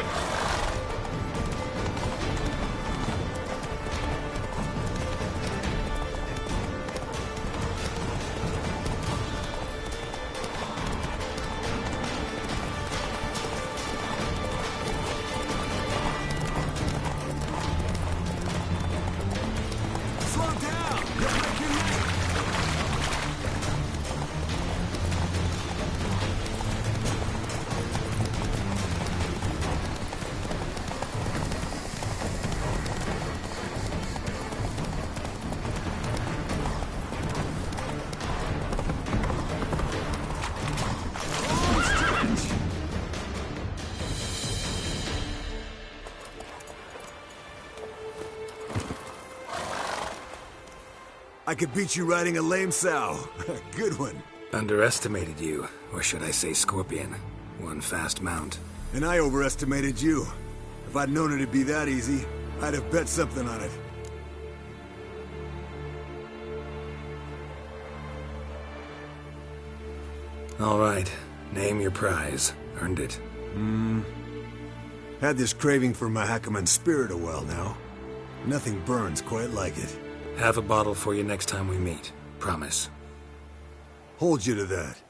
I could beat you riding a lame sow. Good one. Underestimated you, or should I say Scorpion. One fast mount. And I overestimated you. If I'd known it'd be that easy, I'd have bet something on it. All right, name your prize. Earned it. Had this craving for Mahakaman spirit a while now. Nothing burns quite like it. Have a bottle for you next time we meet. Promise. Hold you to that.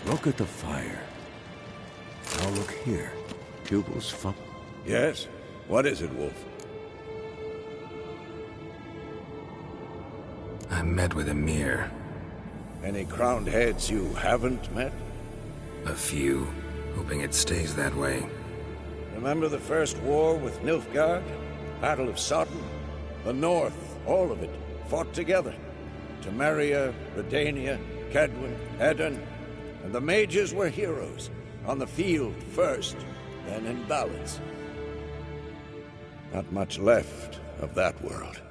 Look at the fire. Now look here. Pupils fun. Yes? What is it, Wolf? I met with Emir. Any crowned heads you haven't met? A few. Hoping it stays that way. Remember the first war with Nilfgaard? Battle of Sodden? The North, all of it, fought together. Temeria, Redania, Kedwin, Edan, and the mages were heroes. On the field first, then in ballads. Not much left of that world.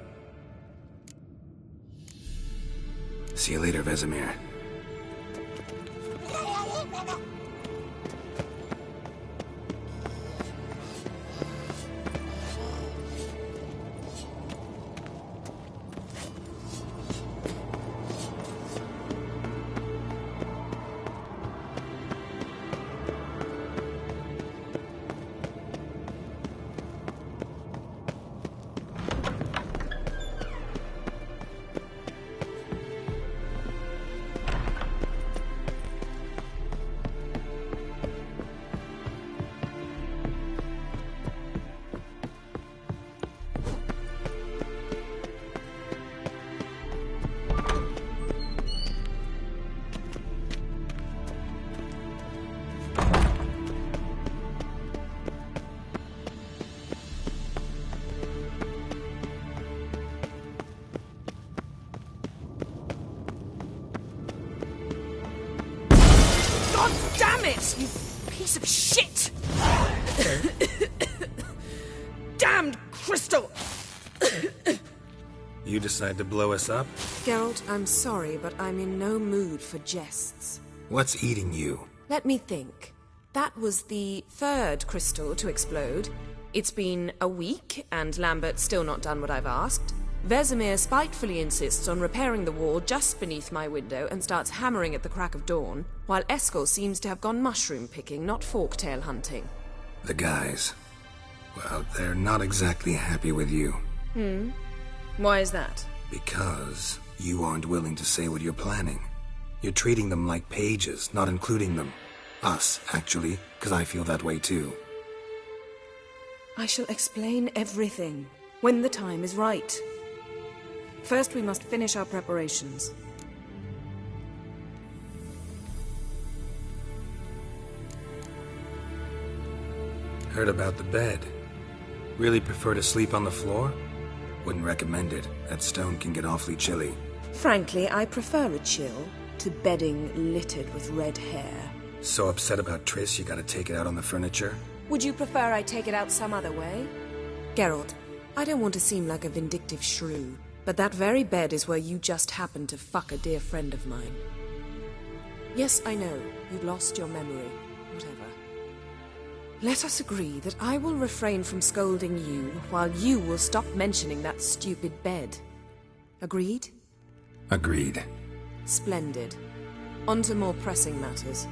See you later, Vesemir. damned crystal! You decide to blow us up? Geralt, I'm sorry, but I'm in no mood for jests. What's eating you? Let me think. That was the third crystal to explode. It's been a week, and Lambert's still not done what I've asked. Vesemir spitefully insists on repairing the wall just beneath my window and starts hammering at the crack of dawn, while Eskel seems to have gone mushroom picking, not forktail hunting. The guys. Well, they're not exactly happy with you. Why is that? Because you aren't willing to say what you're planning. You're treating them like pages, not including them. Us, actually, because I feel that way too. I shall explain everything, when the time is right. First, we must finish our preparations. Heard about the bed. Really prefer to sleep on the floor? Wouldn't recommend it. That stone can get awfully chilly. Frankly, I prefer a chill to bedding littered with red hair. So upset about Triss you gotta take it out on the furniture? Would you prefer I take it out some other way? Geralt, I don't want to seem like a vindictive shrew, but that very bed is where you just happened to fuck a dear friend of mine. Yes, I know, you've lost your memory. Whatever. Let us agree that I will refrain from scolding you, while you will stop mentioning that stupid bed. Agreed? Agreed. Splendid. On to more pressing matters.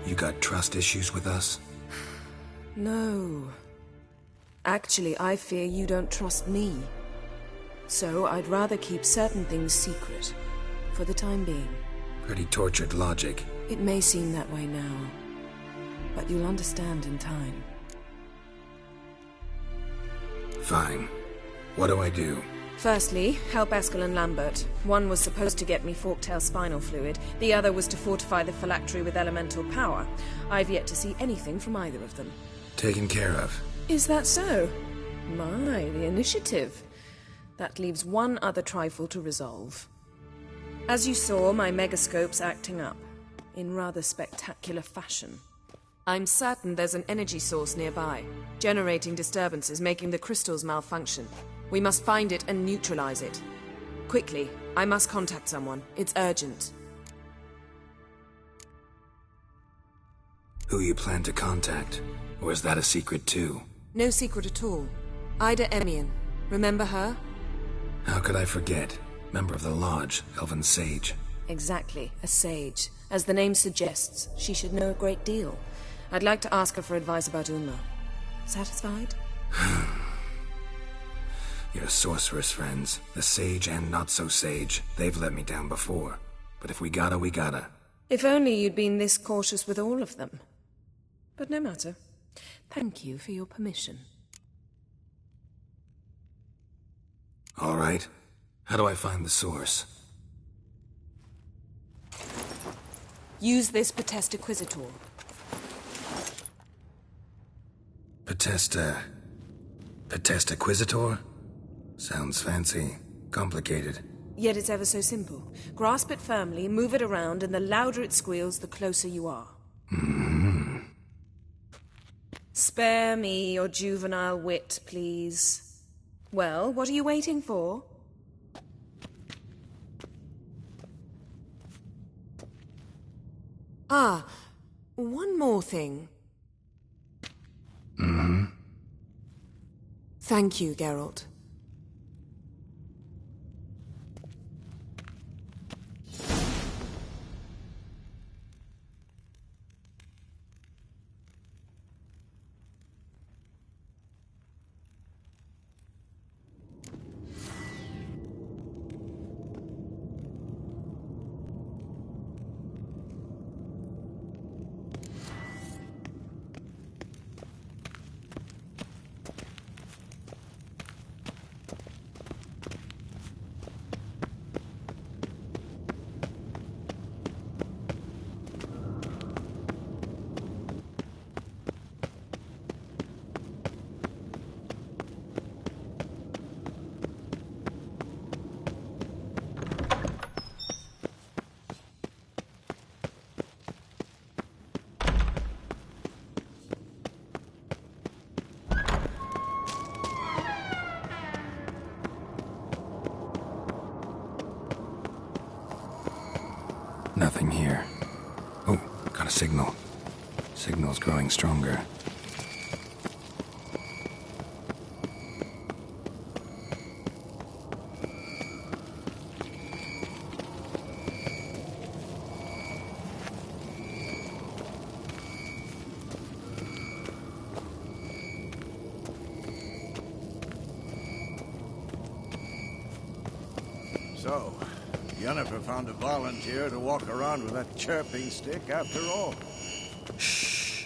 You got trust issues with us? No. Actually, I fear you don't trust me. So I'd rather keep certain things secret, for the time being. Pretty tortured logic. It may seem that way now, but you'll understand in time. Fine. What do I do? Firstly, help Eskel and Lambert. One was supposed to get me forktail spinal fluid, the other was to fortify the phylactery with elemental power. I've yet to see anything from either of them. Taken care of. Is that so? My, the initiative. That leaves one other trifle to resolve. As you saw, my megascope's acting up, in rather spectacular fashion. I'm certain there's an energy source nearby, generating disturbances, making the crystals malfunction. We must find it and neutralize it. Quickly, I must contact someone. It's urgent. Who you plan to contact? Or is that a secret too? No secret at all. Ida Emian. Remember her? How could I forget? Member of the Lodge, Elven Sage. Exactly, a sage. As the name suggests, she should know a great deal. I'd like to ask her for advice about Uma. Satisfied? Your sorceress friends, the sage and not-so-sage, they've let me down before. But if we gotta, we gotta. If only you'd been this cautious with all of them. But no matter. Thank you for your permission. All right. How do I find the source? Use this Potestaquisitor. Potestaquisitor? Sounds fancy. Complicated. Yet it's ever so simple. Grasp it firmly, move it around, and the louder it squeals, the closer you are. Spare me your juvenile wit, please. Well, what are you waiting for? Ah, one more thing. Thank you, Geralt. Nothing here. Oh, got a signal. Signal's growing stronger. So, Yennefer found a volunteer to walk around with that chirping stick after all. Shh.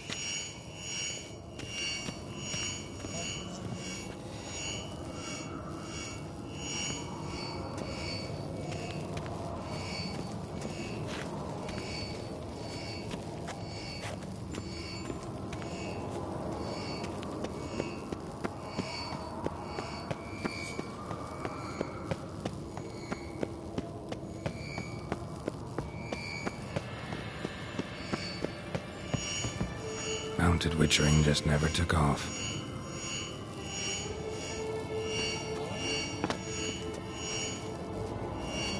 Mounted witchering just never took off.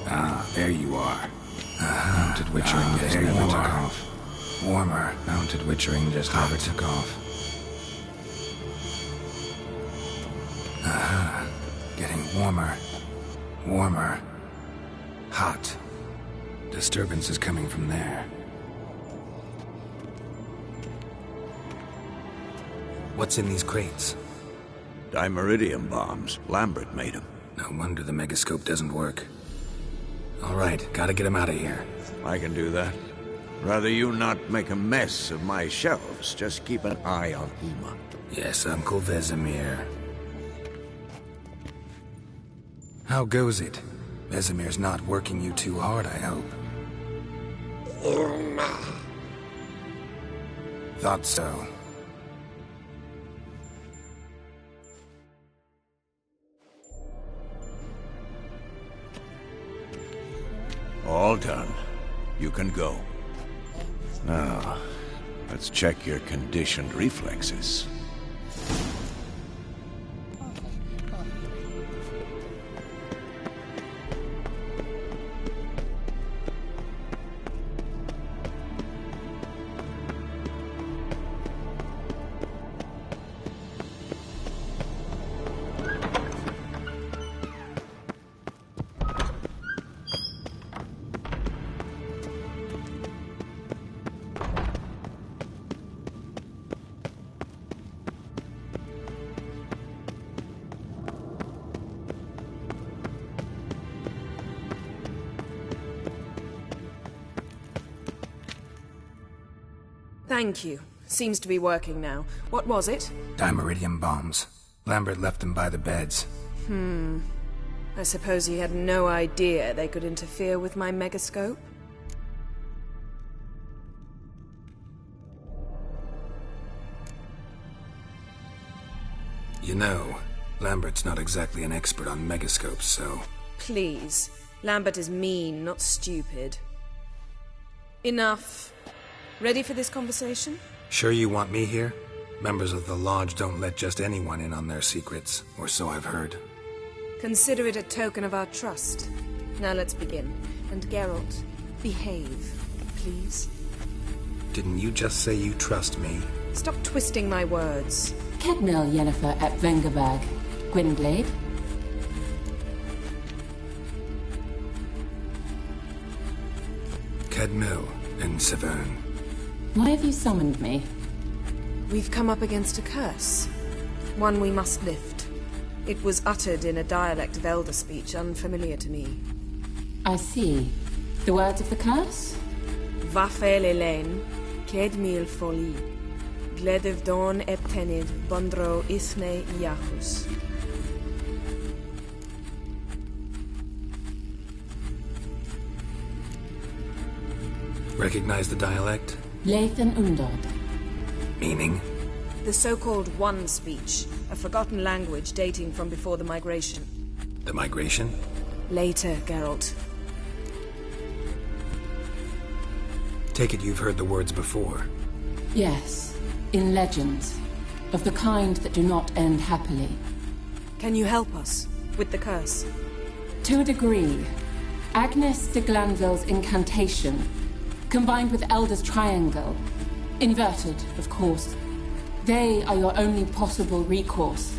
Ah, there you are. Mounted witchering just never took off. Warmer. Mounted witchering just never took off. Aha. Getting warmer. Warmer. Hot. Disturbance is coming from there. What's in these crates? Dimeridium bombs. Lambert made them. No wonder the megascope doesn't work. All right, gotta get him out of here. I can do that. Rather you not make a mess of my shelves. Just keep an eye on Uma. Yes, Uncle Vesemir. How goes it? Vesemir's not working you too hard, I hope. Uma. Thought so. All done. You can go. Now, let's check your conditioned reflexes. Thank you. Seems to be working now. What was it? Dimeridium bombs. Lambert left them by the beds. I suppose he had no idea they could interfere with my megascope? You know, Lambert's not exactly an expert on megascopes, so... Please. Lambert is mean, not stupid. Enough. Ready for this conversation? Sure you want me here? Members of the Lodge don't let just anyone in on their secrets, or so I've heard. Consider it a token of our trust. Now let's begin. And Geralt, behave, please. Didn't you just say you trust me? Stop twisting my words. Kedmil Yennefer at Vengerberg. Gwynglade. Kedmil and Severn. Why have you summoned me? We've come up against a curse. One we must lift. It was uttered in a dialect of Elder speech unfamiliar to me. I see. The words of the curse? Vafel Elaine, Kedmil Foli, Gledev Don Eptenid, Bondro Isne Iachus. Recognize the dialect? Lathan Undod. Meaning? The so-called One speech, a forgotten language dating from before the migration. The migration? Later, Geralt. Take it you've heard the words before. Yes, in legends. Of the kind that do not end happily. Can you help us with the curse? To a degree. Agnes de Glanville's incantation combined with Elder's triangle. Inverted, of course. They are your only possible recourse.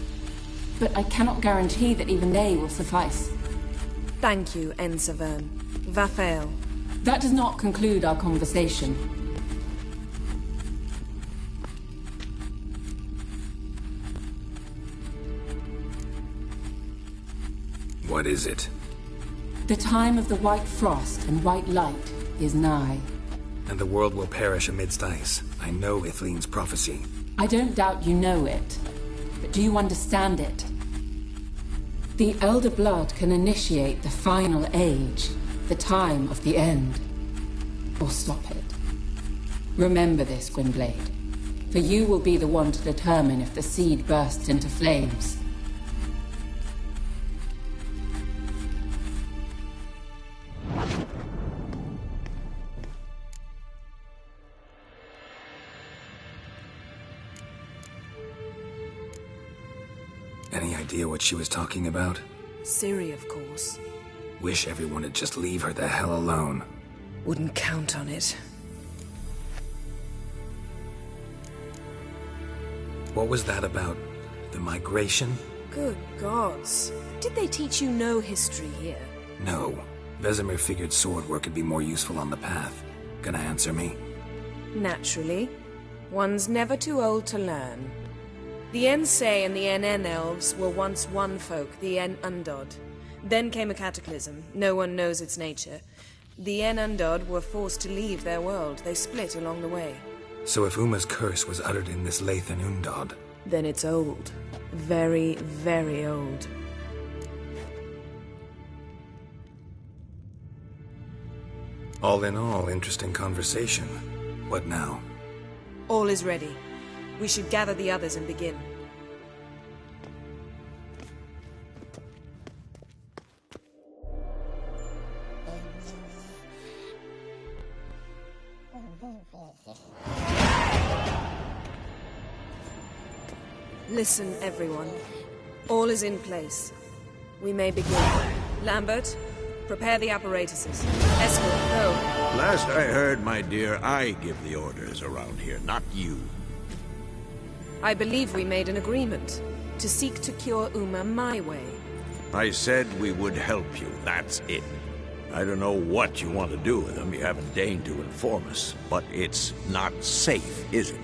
But I cannot guarantee that even they will suffice. Thank you, Ensavern. Va fail. That does not conclude our conversation. What is it? The time of the white frost and white light is nigh. And the world will perish amidst ice. I know Ithleen's prophecy. I don't doubt you know it. But do you understand it? The Elder Blood can initiate the final age, the time of the end. Or stop it. Remember this, Gwynblade. For you will be the one to determine if the seed bursts into flames. Any idea what she was talking about? Ciri, of course. Wish everyone would just leave her the hell alone. Wouldn't count on it. What was that about? The migration? Good gods. Did they teach you no history here? No. Vesemir figured sword work would be more useful on the path. Gonna answer me? Naturally. One's never too old to learn. The Ensei and the NN elves were once one folk, the En Undod. Then came a cataclysm. No one knows its nature. The En Undod were forced to leave their world. They split along the way. So if Uma's curse was uttered in this Lathan Undod... Then it's old. Very, very old. All in all, interesting conversation. What now? All is ready. We should gather the others and begin. Listen, everyone. All is in place. We may begin. Lambert, prepare the apparatuses. Eskel, go. Last I heard, my dear, I give the orders around here, not you. I believe we made an agreement to seek to cure Uma my way. I said we would help you, that's it. I don't know what you want to do with them, you haven't deigned to inform us, but it's not safe, is it?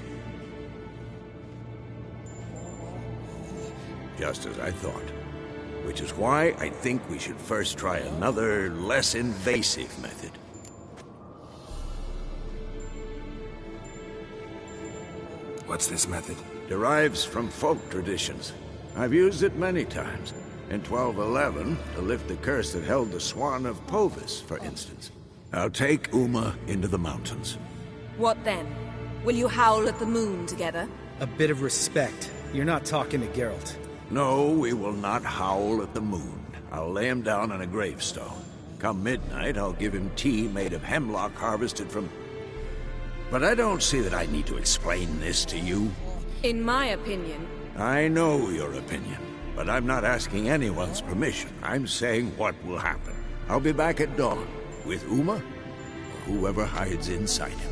Just as I thought. Which is why I think we should first try another, less invasive method. What's this method? Derives from folk traditions. I've used it many times. In 1211, to lift the curse that held the Swan of Povis, for instance. I'll take Uma into the mountains. What then? Will you howl at the moon together? A bit of respect. You're not talking to Geralt. No, we will not howl at the moon. I'll lay him down on a gravestone. Come midnight, I'll give him tea made of hemlock harvested from... But I don't see that I need to explain this to you. In my opinion... I know your opinion, but I'm not asking anyone's permission. I'm saying what will happen. I'll be back at dawn, with Uma, or whoever hides inside him.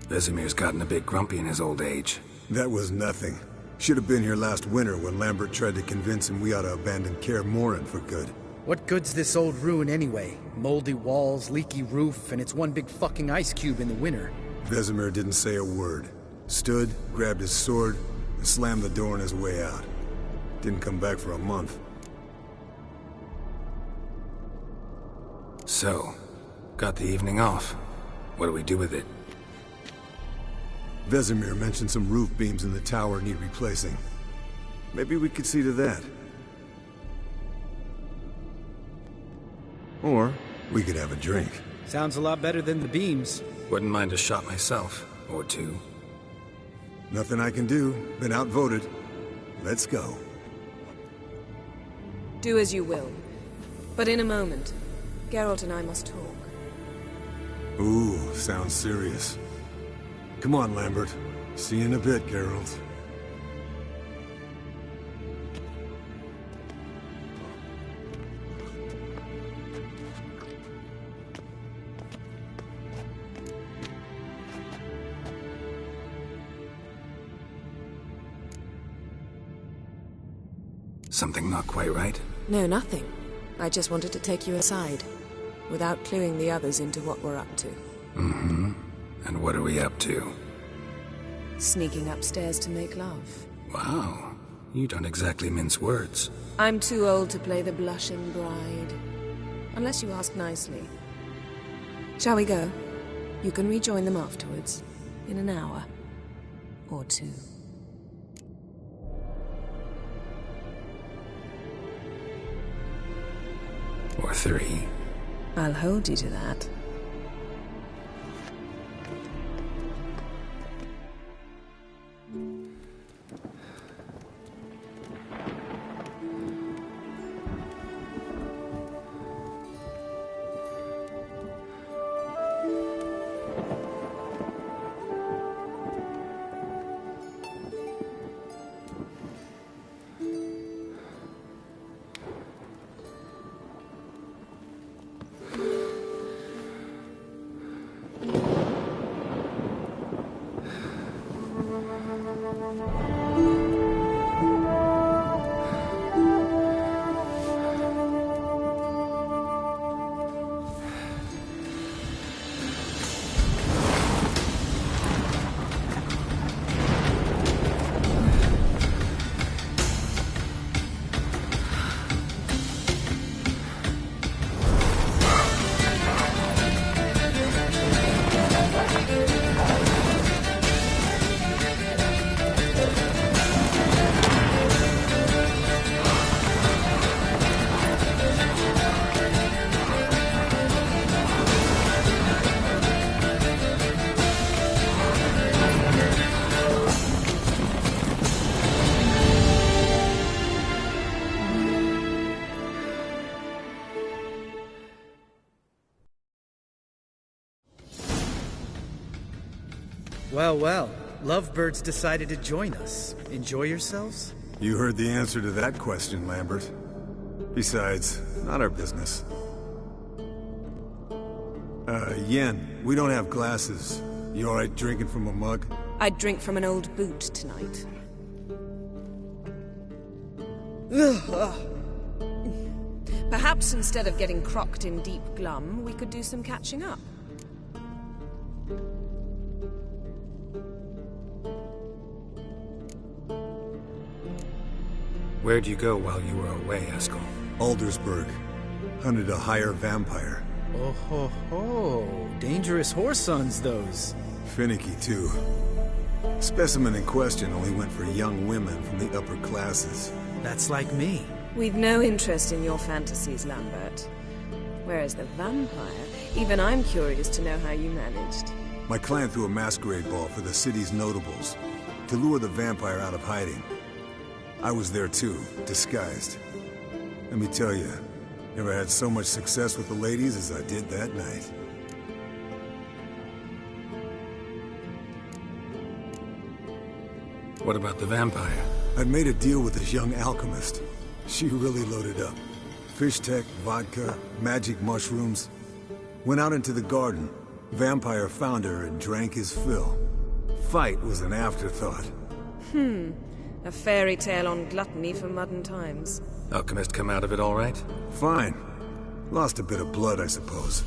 Vesemir's gotten a bit grumpy in his old age. That was nothing. Should have been here last winter when Lambert tried to convince him we ought to abandon Kaer Morhen for good. What good's this old ruin anyway? Moldy walls, leaky roof, and it's one big fucking ice cube in the winter. Vesemir didn't say a word. Stood, grabbed his sword, and slammed the door on his way out. Didn't come back for a month. So, got the evening off. What do we do with it? Vesemir mentioned some roof beams in the tower need replacing. Maybe we could see to that. Or we could have a drink. Sounds a lot better than the beams. Wouldn't mind a shot myself, or two. Nothing I can do. Been outvoted. Let's go. Do as you will. But in a moment, Geralt and I must talk. Ooh, sounds serious. Come on, Lambert. See you in a bit, Geralt. Something not quite right? No, nothing. I just wanted to take you aside, without cluing the others into what we're up to. Mm-hmm. And what are we up to? Sneaking upstairs to make love. Wow. You don't exactly mince words. I'm too old to play the blushing bride. Unless you ask nicely. Shall we go? You can rejoin them afterwards. In an hour. Or two. Or three. I'll hold you to that. Well, well. Lovebirds decided to join us. Enjoy yourselves? You heard the answer to that question, Lambert. Besides, not our business. Yen, we don't have glasses. You alright drinking from a mug? I'd drink from an old boot tonight. Perhaps instead of getting crocked in deep glum, we could do some catching up. Where'd you go while you were away, Eskel? Aldersburg. Hunted a higher vampire. Oh ho ho. Dangerous whoresons, those. Finicky, too. Specimen in question only went for young women from the upper classes. That's like me. We've no interest in your fantasies, Lambert. Whereas the vampire, even I'm curious to know how you managed. My clan threw a masquerade ball for the city's notables, to lure the vampire out of hiding. I was there too, disguised. Let me tell you, never had so much success with the ladies as I did that night. What about the vampire? I'd made a deal with this young alchemist. She really loaded up. Fish tech, vodka, magic mushrooms. Went out into the garden. Vampire found her and drank his fill. Fight was an afterthought. A fairy tale on gluttony for modern times. Alchemist come out of it all right? Fine. Lost a bit of blood, I suppose.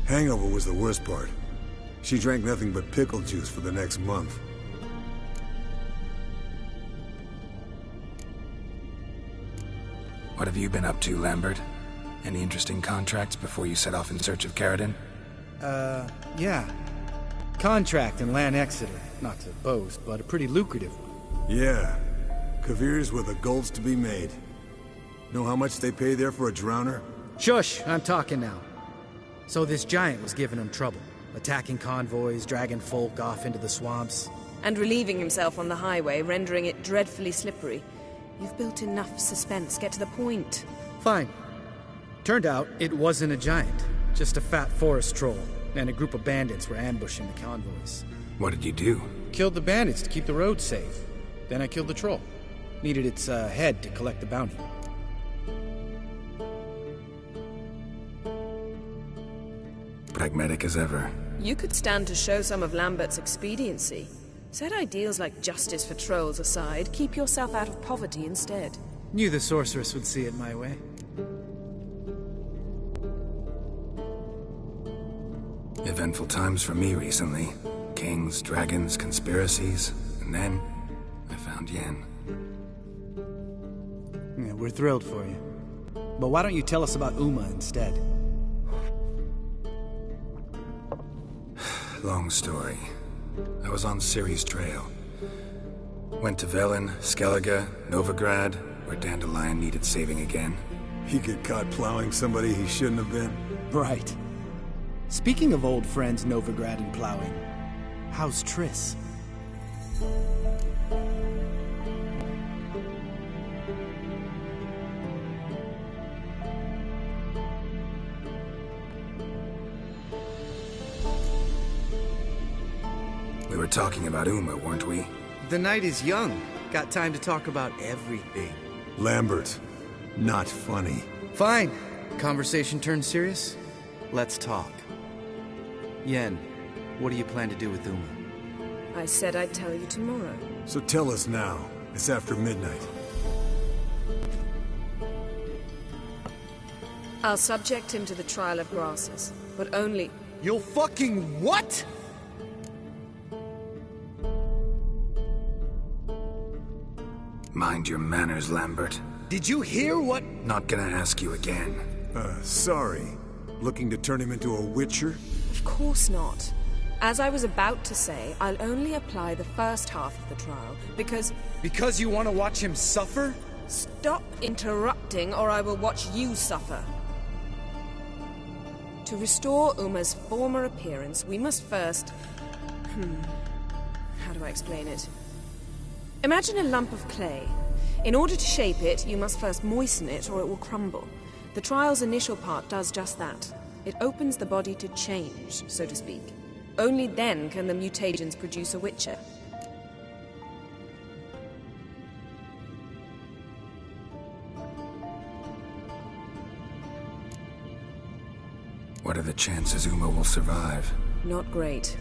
Hangover was the worst part. She drank nothing but pickle juice for the next month. What have you been up to, Lambert? Any interesting contracts before you set off in search of Caridin? Yeah. Contract in Lan Exeter. Not to boast, but a pretty lucrative one. Yeah. Kavir's where the gold's to be made. Know how much they pay there for a drowner? Shush! I'm talking now. So this giant was giving him trouble. Attacking convoys, dragging folk off into the swamps. And relieving himself on the highway, rendering it dreadfully slippery. You've built enough suspense. Get to the point. Fine. Turned out it wasn't a giant, just a fat forest troll, and a group of bandits were ambushing the convoys. What did you do? Killed the bandits to keep the road safe. Then I killed the troll. Needed its head to collect the bounty. Pragmatic as ever. You could stand to show some of Lambert's expediency. Set ideals like justice for trolls aside, keep yourself out of poverty instead. Knew the sorceress would see it my way. Eventful times for me recently. Kings, dragons, conspiracies, and then I found Yen. Yeah, we're thrilled for you. But why don't you tell us about Uma instead? Long story. I was on Ciri's trail. Went to Velen, Skellige, Novigrad, where Dandelion needed saving again. He get caught plowing somebody he shouldn't have been? Right. Speaking of old friends Novigrad and plowing, how's Triss? We were talking about Uma, weren't we? The night is young. Got time to talk about everything. Lambert, not funny. Fine. Conversation turned serious? Let's talk. Yen, what do you plan to do with Uma? I said I'd tell you tomorrow. So tell us now. It's after midnight. I'll subject him to the trial of grasses, but only... You'll fucking what?! Mind your manners, Lambert. Did you hear what? Not gonna ask you again. Sorry. Looking to turn him into a witcher? Of course not. As I was about to say, I'll only apply the first half of the trial, because... Because you want to watch him suffer? Stop interrupting, or I will watch you suffer. To restore Uma's former appearance, we must first... How do I explain it? Imagine a lump of clay. In order to shape it, you must first moisten it, or it will crumble. The trial's initial part does just that. It opens the body to change, so to speak. Only then can the mutagens produce a witcher. What are the chances Uma will survive? Not great,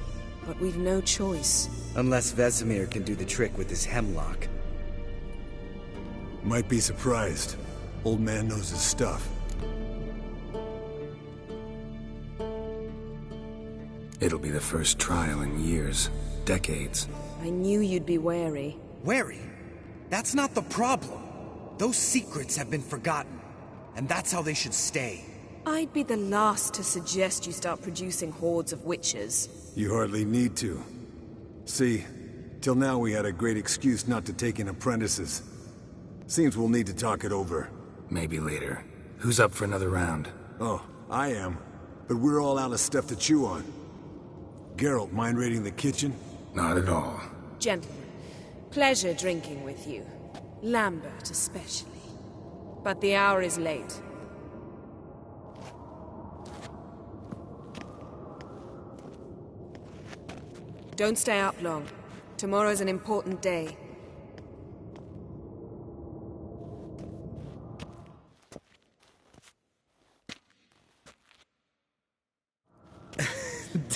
but we've no choice. Unless Vesemir can do the trick with his hemlock. Might be surprised. Old man knows his stuff. It'll be the first trial in years. Decades. I knew you'd be wary. Wary? That's not the problem. Those secrets have been forgotten. And that's how they should stay. I'd be the last to suggest you start producing hordes of witches. You hardly need to. See, till now we had a great excuse not to take in apprentices. Seems we'll need to talk it over. Maybe later. Who's up for another round? Oh, I am. But we're all out of stuff to chew on. Geralt, mind raiding the kitchen? Not at all. Gentlemen, pleasure drinking with you. Lambert especially. But the hour is late. Don't stay up long. Tomorrow's an important day.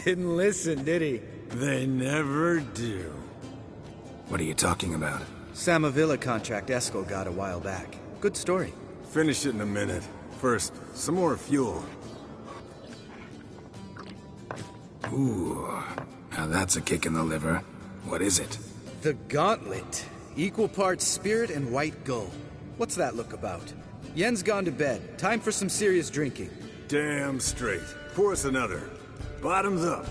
Didn't listen, did he? They never do. What are you talking about? Samavilla contract Eskel got a while back. Good story. Finish it in a minute. First, some more fuel. Ooh, now that's a kick in the liver. What is it? The Gauntlet. Equal parts spirit and white gull. What's that look about? Yen's gone to bed. Time for some serious drinking. Damn straight. Pour us another. Bottoms up.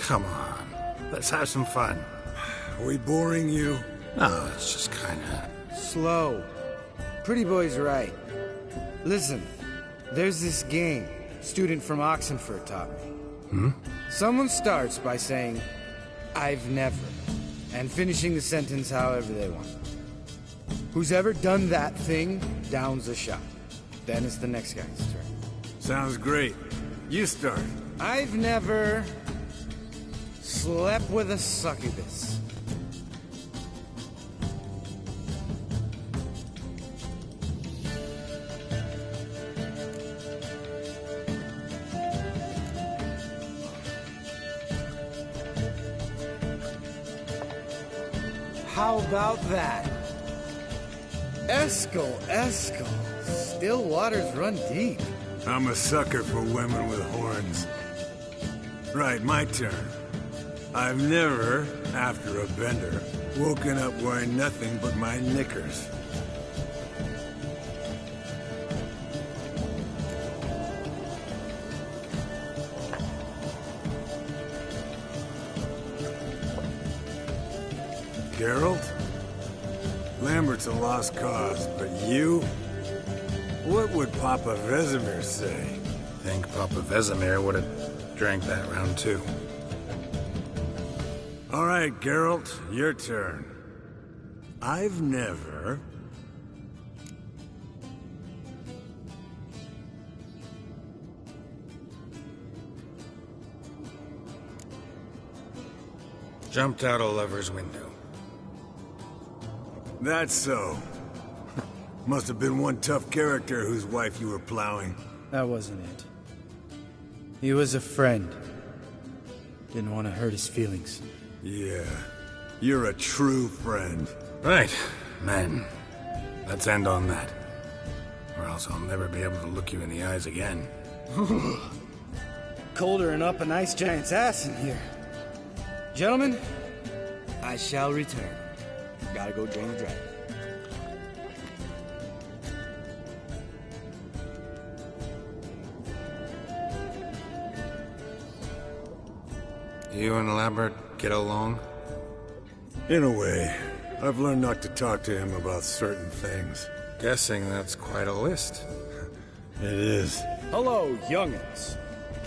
Come on. Let's have some fun. Are we boring you? No, it's just kinda... Slow. Pretty boy's right. Listen, there's this game student from Oxenford taught me. Someone starts by saying, I've never, and finishing the sentence however they want. Who's ever done that thing downs a shot. Then it's the next guy's turn. Sounds great. You start. I've never slept with a succubus. How about that? Eskel. Still waters run deep. I'm a sucker for women with horns. Right, my turn. I've never, after a bender, woken up wearing nothing but my knickers. Geralt? Lambert's a lost cause, but you? What would Papa Vesemir say? Think Papa Vesemir would have drank that round too. All right, Geralt, your turn. I've never... Jumped out a lover's window. That's so. Must have been one tough character whose wife you were plowing. That wasn't it. He was a friend. Didn't want to hurt his feelings. Yeah. You're a true friend. Right, men. Let's end on that. Or else I'll never be able to look you in the eyes again. Colder and up an ice giant's ass in here. Gentlemen, I shall return. Gotta go drain the dragon. You and Lambert get along? In a way. I've learned not to talk to him about certain things. Guessing that's quite a list. It is. Hello, young'uns.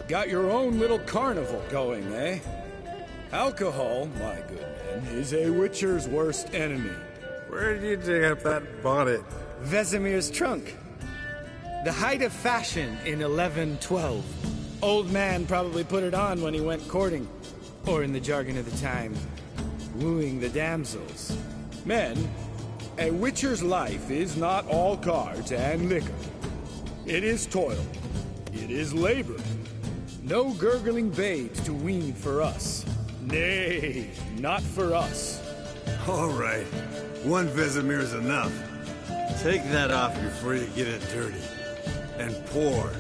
Got your own little carnival going, eh? Alcohol, my good man, is a witcher's worst enemy. Where did you dig up that bonnet? Vesemir's trunk. The height of fashion in 1112. Old man probably put it on when he went courting. Or in the jargon of the time, wooing the damsels. Men, a witcher's life is not all cards and liquor. It is toil. It is labor. No gurgling babes to wean for us. Nay, not for us. All right. One Vesemir's enough. Take that off before you get it dirty. And pour.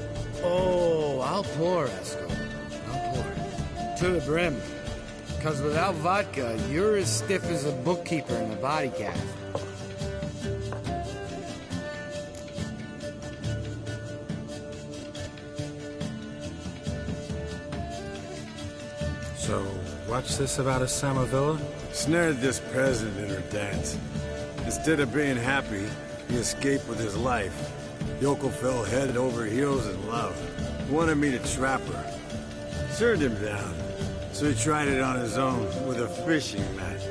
Oh, I'll pour, Eskel. I'll pour. To the brim. Because without vodka, you're as stiff as a bookkeeper in a body cast. So, what's this about a Samavilla? Snared this peasant in her dance. Instead of being happy, he escaped with his life. Yokel fell head over heels in love. Wanted me to trap her. Turned him down. So he tried it on his own with a fishing mat.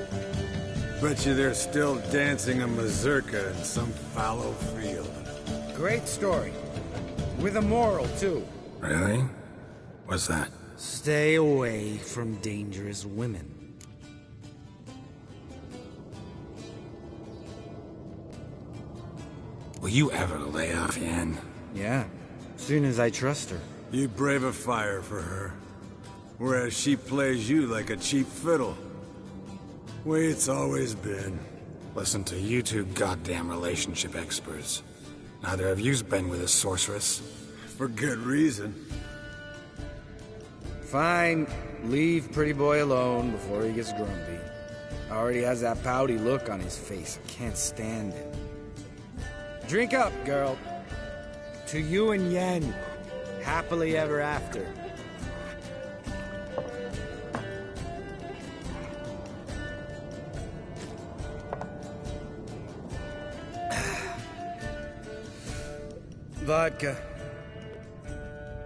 Bet you they're still dancing a mazurka in some fallow field. Great story. With a moral, too. Really? What's that? Stay away from dangerous women. Will you ever lay off, Yen? Yeah, soon as I trust her. You brave a fire for her. Whereas she plays you like a cheap fiddle. Way it's always been. Listen to you two goddamn relationship experts. Neither of you's been with a sorceress. For good reason. Fine. Leave pretty boy alone before he gets grumpy. Already has that pouty look on his face. I can't stand it. Drink up, girl. To you and Yen. Happily ever after. vodka.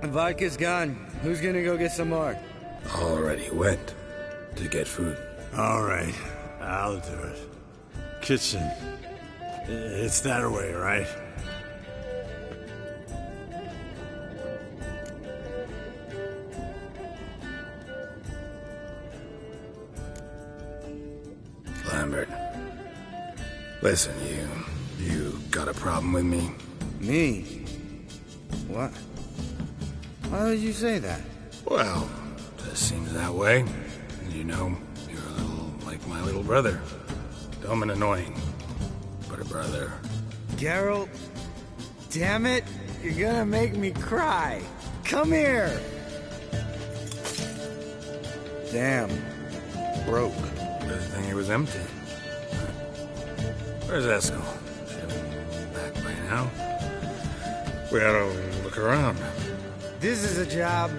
The vodka's gone. Who's gonna go get some more? Already went to get food. All right, I'll do it. Kitchen. It's that way, right? Lambert. Listen, you got a problem with me? Me? What? Why would you say that? Well, just seems that way. You know, you're a little like my little brother. Dumb and annoying, but a brother. Geralt, damn it, you're gonna make me cry. Come here. Damn, broke. Good thing it was empty. Where's Eskel? Should be back by now. We ought to look around. This is a job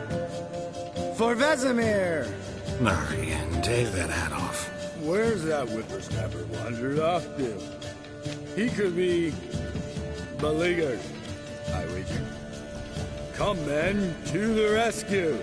for Vesemir. Not again. Take that hat off. Where's that whippersnapper wandered off to? He could be beleaguered, I wager. Come, men, to the rescue!